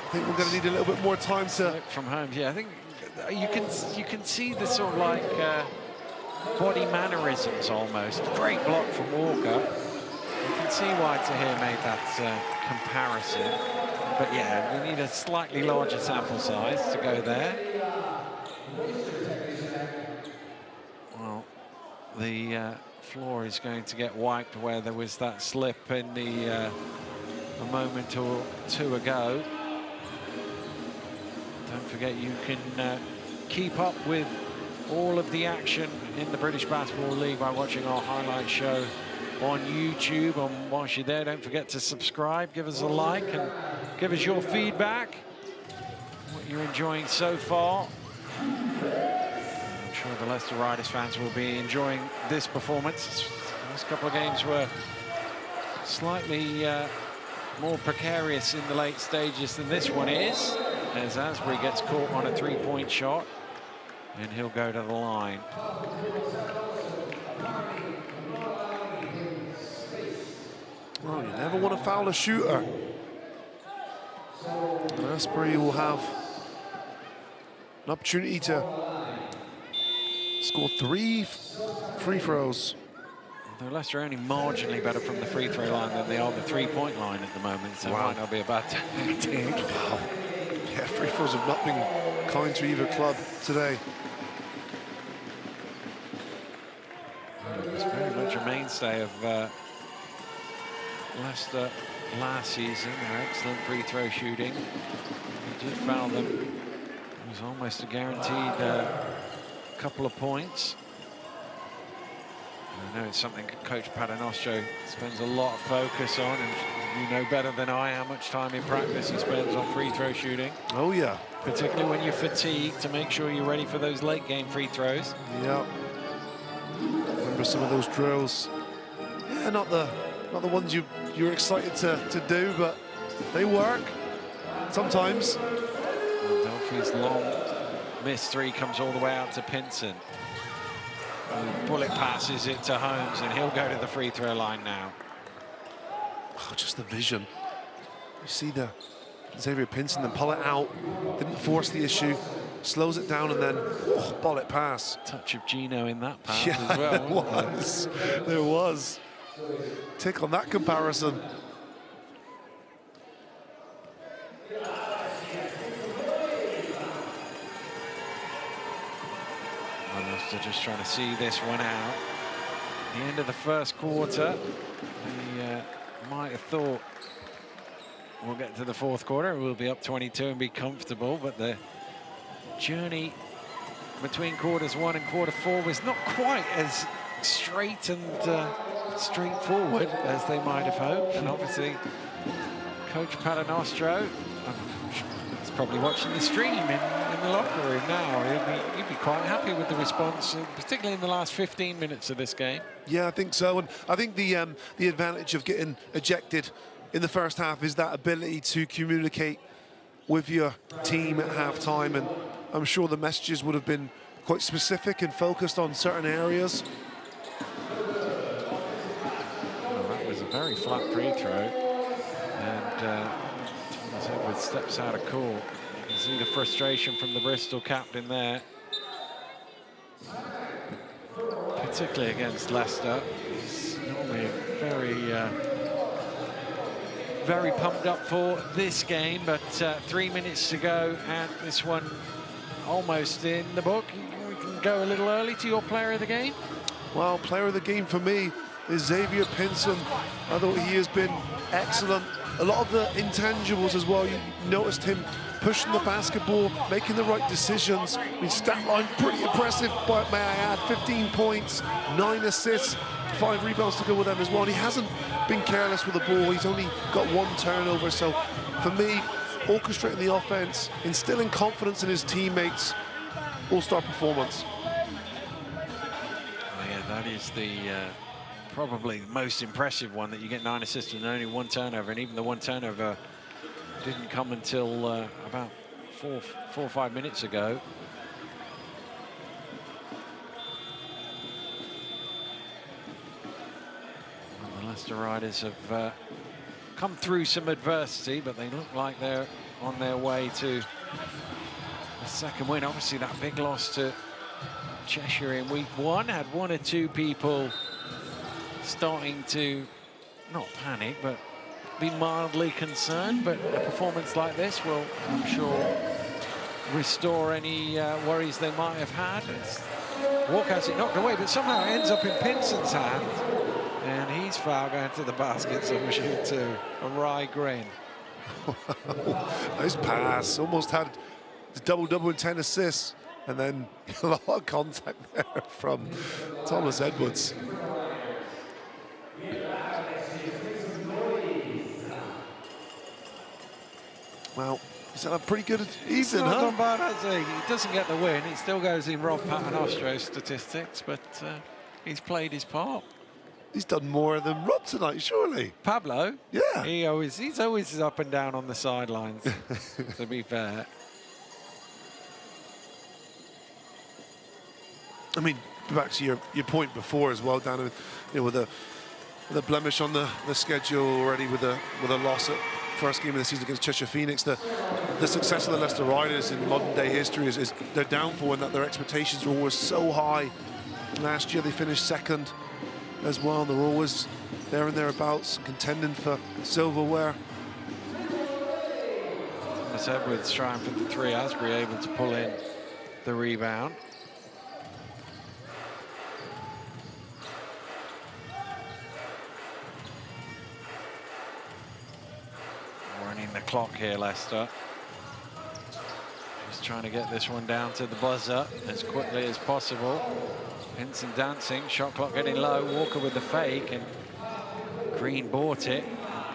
I think we're going to need a little bit more time to from home. Yeah, I think you can see the sort of like body mannerisms almost. Great block from Walker. You can see why Tahir made that comparison. But yeah, we need a slightly larger sample size to go there. Well, the floor is going to get wiped where there was that slip in the a moment or two ago. Don't forget you can keep up with all of the action in the British Basketball League by watching our highlight show on YouTube. And whilst you're there, don't forget to subscribe, give us a like, and give us your feedback, what you're enjoying so far. I'm sure the Leicester Riders fans will be enjoying this performance. The first couple of games were slightly more precarious in the late stages than this one is, as Asbury gets caught on a three-point shot, and he'll go to the line. Well, you never want to foul a shooter. And Asbury will have an opportunity to score 3 free throws. Although Leicester are only marginally better from the free throw line than they are the three-point line at the moment, so it might not be a bad tactic. Wow. Yeah, free throws have not been kind to either club today. It was very much a mainstay of Leicester last season, their excellent free throw shooting. They did foul them. It was almost a guaranteed couple of points. I know it's something Coach Paternoster spends a lot of focus on, and you know better than I how much time in practice he spends on free throw shooting. Oh yeah. Particularly when you're fatigued, to make sure you're ready for those late game free throws. Yeah. Remember some of those drills. Yeah, not the ones you're excited to do, but they work sometimes. Dolphy's long miss three comes all the way out to Pinson. Bullet passes it to Holmes, and he'll go to the free throw line now. Oh, just the vision. You see the Xavier Pinson then pull it out, didn't force the issue, slows it down, and then bullet pass. Touch of Gino in that pass as well. There was. Tick on that comparison. Leicester just trying to see this one out. At the end of the first quarter, they might have thought we'll get to the fourth quarter, we'll be up 22 and be comfortable, but the journey between quarters 1 and quarter 4 was not quite as straight and straightforward as they might have hoped. And obviously, Coach Paternoster is probably watching the stream in the locker room now. He'd be quite happy with the response, particularly in the last 15 minutes of this game. Yeah, I think so. And I think the advantage of getting ejected in the first half is that ability to communicate with your team at half-time, and I'm sure the messages would have been quite specific and focused on certain areas. Well, that was a very flat free throw, and Thomas Edwards steps out of court. You can see the frustration from the Bristol captain there, particularly against Leicester. He's normally very pumped up for this game, but 3 minutes to go and this one almost in the book. We can go a little early to your player of the game. Well, player of the game for me is Xavier Pinson. I thought he has been excellent. A lot of the intangibles as well. You noticed him pushing the basketball, making the right decisions. I mean, stat line pretty impressive, but may I add, 15 points, 9 assists, 5 rebounds to go with them as well. And he hasn't been careless with the ball. He's only got 1 turnover. So for me, orchestrating the offense, instilling confidence in his teammates, all-star performance. Oh, yeah, that is the probably the most impressive one, that you get 9 assists and only 1 turnover, and even the 1 turnover didn't come until about 4 or 5 minutes ago. And the Leicester Riders have come through some adversity, but they look like they're on their way to a second win. Obviously, that big loss to Cheshire in week 1 had 1 or 2 people starting to not panic, but be mildly concerned. But a performance like this will, I'm sure, restore any worries they might have had. Walk has it knocked away, but somehow it ends up in Pinson's hand, and he's foul going to the basket, so we shoot to a wry grin. Nice pass, almost had the double-double and 10 assists, and then a lot of contact there from Thomas Edwards. Well, he's had a pretty good evening, huh? Not bad, has he? He doesn't get the win. It still goes in Rob Paternostro's statistics, but he's played his part. He's done more than Rob tonight, surely. Pablo? Yeah. He's always up and down on the sidelines, to be fair. I mean, back to your point before as well, Dan, with a blemish on the schedule already, with a loss at first game of the season against Cheshire Phoenix. The success of the Leicester Riders in modern day history is their downfall, and that their expectations were always so high. Last year they finished second as well. They're always there and thereabouts, contending for silverware. Thomas Edwards trying for the 3, Asbury able to pull in the rebound. Running the clock here, Leicester. Just trying to get this one down to the buzzer as quickly as possible. Vincent dancing, shot clock getting low, Walker with the fake, and Green bought it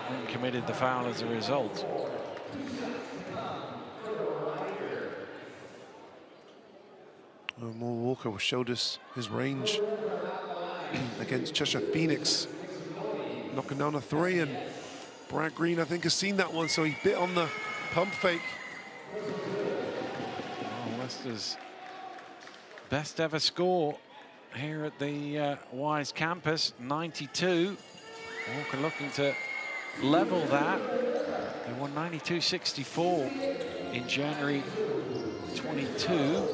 and committed the foul as a result. More Walker showed us his range against Cheshire Phoenix, knocking down a 3, and Brad Green, I think, has seen that one, so he bit on the pump fake. Oh, Leicester's best ever score here at the Wise campus, 92. Walker looking to level that. They won 92-64 in January 22. They're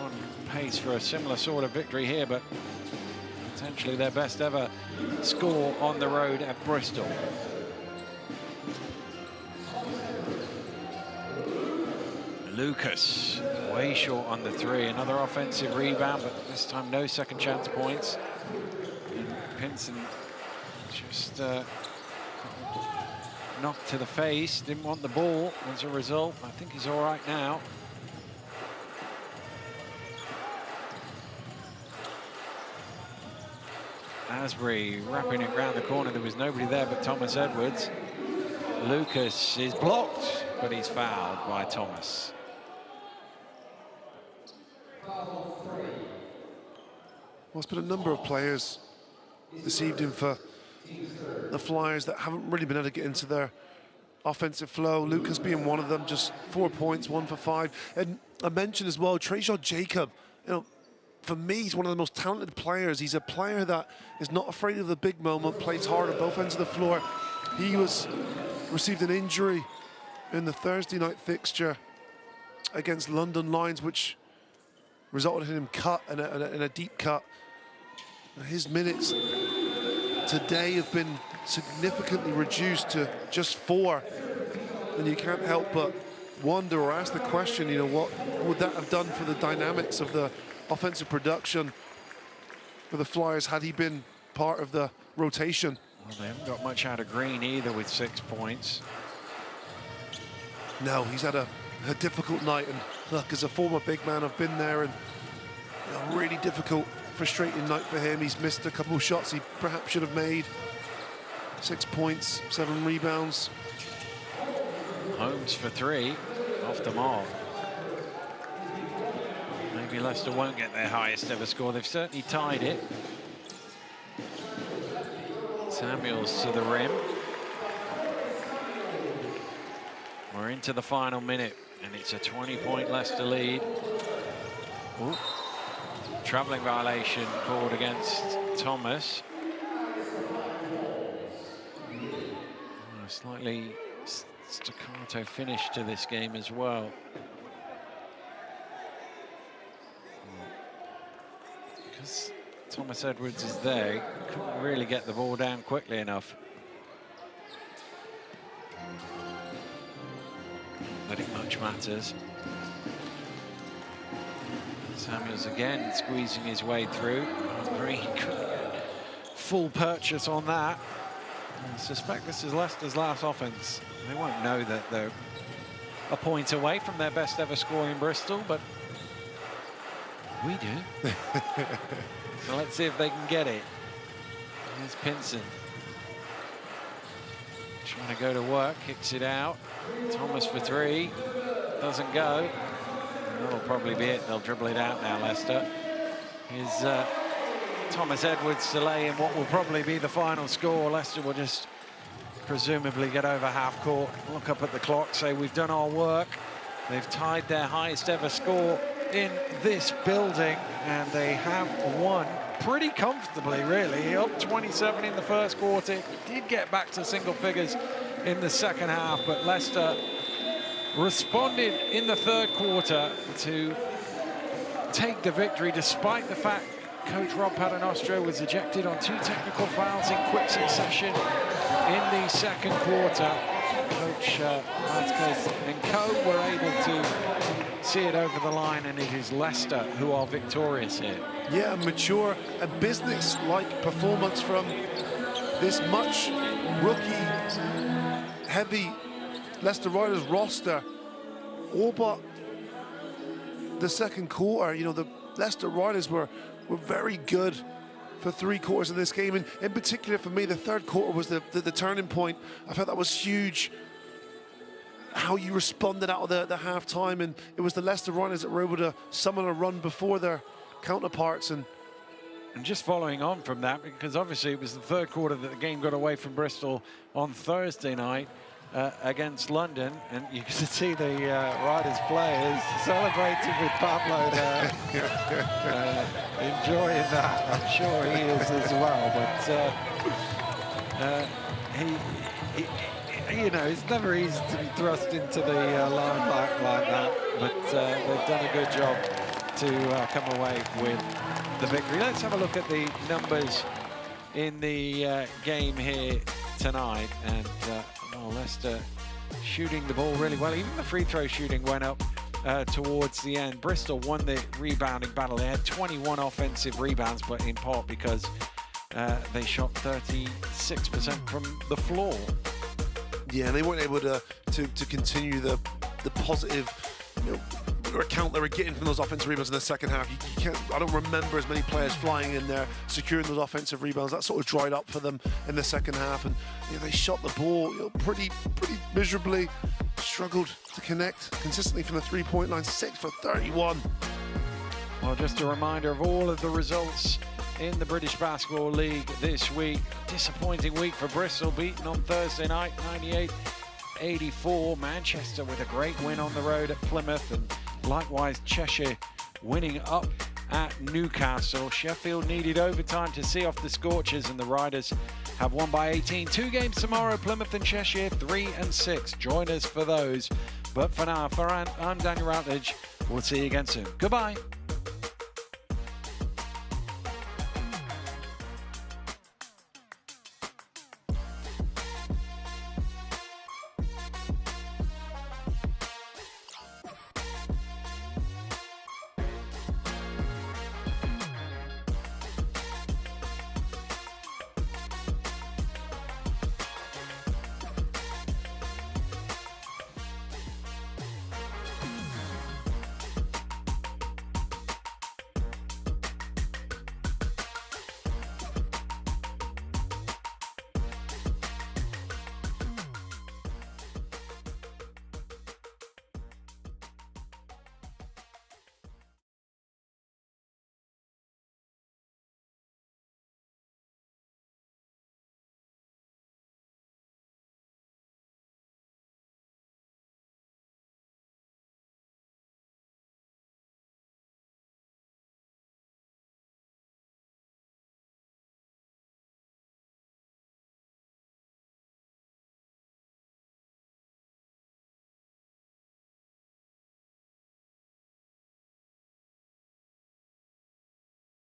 on pace for a similar sort of victory here, but potentially their best ever score on the road at Bristol. Lucas, way short on the 3. Another offensive rebound, but this time no second chance points. And Pinson just knocked to the face, didn't want the ball as a result. I think he's all right now. Asbury wrapping it round the corner. There was nobody there but Thomas Edwards. Lucas is blocked, but he's fouled by Thomas. Well, it's been a number of players this evening for the Flyers that haven't really been able to get into their offensive flow. Lucas being one of them, just 4 points, 1 for 5. And I mentioned as well, Treasure Jacob, you know, for me, he's one of the most talented players. He's a player that is not afraid of the big moment, plays hard at both ends of the floor. He received an injury in the Thursday night fixture against London Lions, which resulted in him cut in a deep cut. His minutes today have been significantly reduced to just 4. And you can't help but wonder or ask the question, you know, what would that have done for the dynamics of the offensive production for the Flyers had he been part of the rotation? Well, they haven't got much out of Green either with 6 points. No, he's had a difficult night, and look, as a former big man, I've been there, and a really difficult, frustrating night for him. He's missed a couple of shots he perhaps should have made. 6 points, 7 rebounds. Holmes for 3, off the mark. Maybe Leicester won't get their highest ever score. They've certainly tied it. Samuels to the rim. We're into the final minute, and it's a 20-point Leicester lead. Ooh. Travelling violation called against Thomas. A slightly staccato finish to this game as well. Because Thomas Edwards is there, couldn't really get the ball down quickly enough. But it much matters. Samuels again squeezing his way through. Oh, Green couldn't get full purchase on that. I suspect this is Leicester's last offense. They won't know that they're a point away from their best ever score in Bristol, but we do. So let's see if they can get it. Here's Pinson. Trying to go to work, kicks it out. Thomas for 3, doesn't go. And that'll probably be it. They'll dribble it out now, Leicester. Here's Thomas Edwards to lay in what will probably be the final score. Leicester will just presumably get over half court, look up at the clock, say we've done our work. They've tied their highest ever score in this building, and they have won pretty comfortably, really. Up 27 in the first quarter. It did get back to single figures in the second half, but Leicester responded in the third quarter to take the victory, despite the fact Coach Rob Paternostro was ejected on 2 technical fouls in quick succession in the second quarter. Coach Vasquez and co were able to see it over the line, and it is Leicester who are victorious here. Yeah, a mature and business-like performance from this much rookie-heavy Leicester Riders roster. All but the second quarter, you know, the Leicester Riders were very good for 3 quarters of this game, and in particular for me, the third quarter was the turning point. I felt that was huge, how you responded out of the half-time, and it was the Leicester Riders that were able to summon a run before their counterparts. And just following on from that, because obviously it was the third quarter that the game got away from Bristol on Thursday night against London, and you can see the Riders players celebrating with Pablo there, enjoying that. I'm sure he is as well, but you know, it's never easy to be thrust into the limelight like that, but they've done a good job to come away with the victory. Let's have a look at the numbers in the game here tonight, and well, Leicester shooting the ball really well. Even the free throw shooting went up towards the end. Bristol won the rebounding battle. They had 21 offensive rebounds, but in part because they shot 36% from the floor. Yeah, they weren't able to continue the positive, account they were getting from those offensive rebounds in the second half. You can't, I don't remember as many players flying in there, securing those offensive rebounds. That sort of dried up for them in the second half, and they shot the ball pretty miserably, struggled to connect consistently from the three-point line, 6 for 31. Well, just a reminder of all of the results in the British Basketball League this week. Disappointing week for Bristol, beaten on Thursday night, 98-84. Manchester with a great win on the road at Plymouth, and likewise Cheshire winning up at Newcastle. Sheffield needed overtime to see off the Scorchers, and the Riders have won by 18. 2 games tomorrow, Plymouth and Cheshire, 3 and 6. Join us for those. But for now, I'm Daniel Routledge. We'll see you again soon. Goodbye.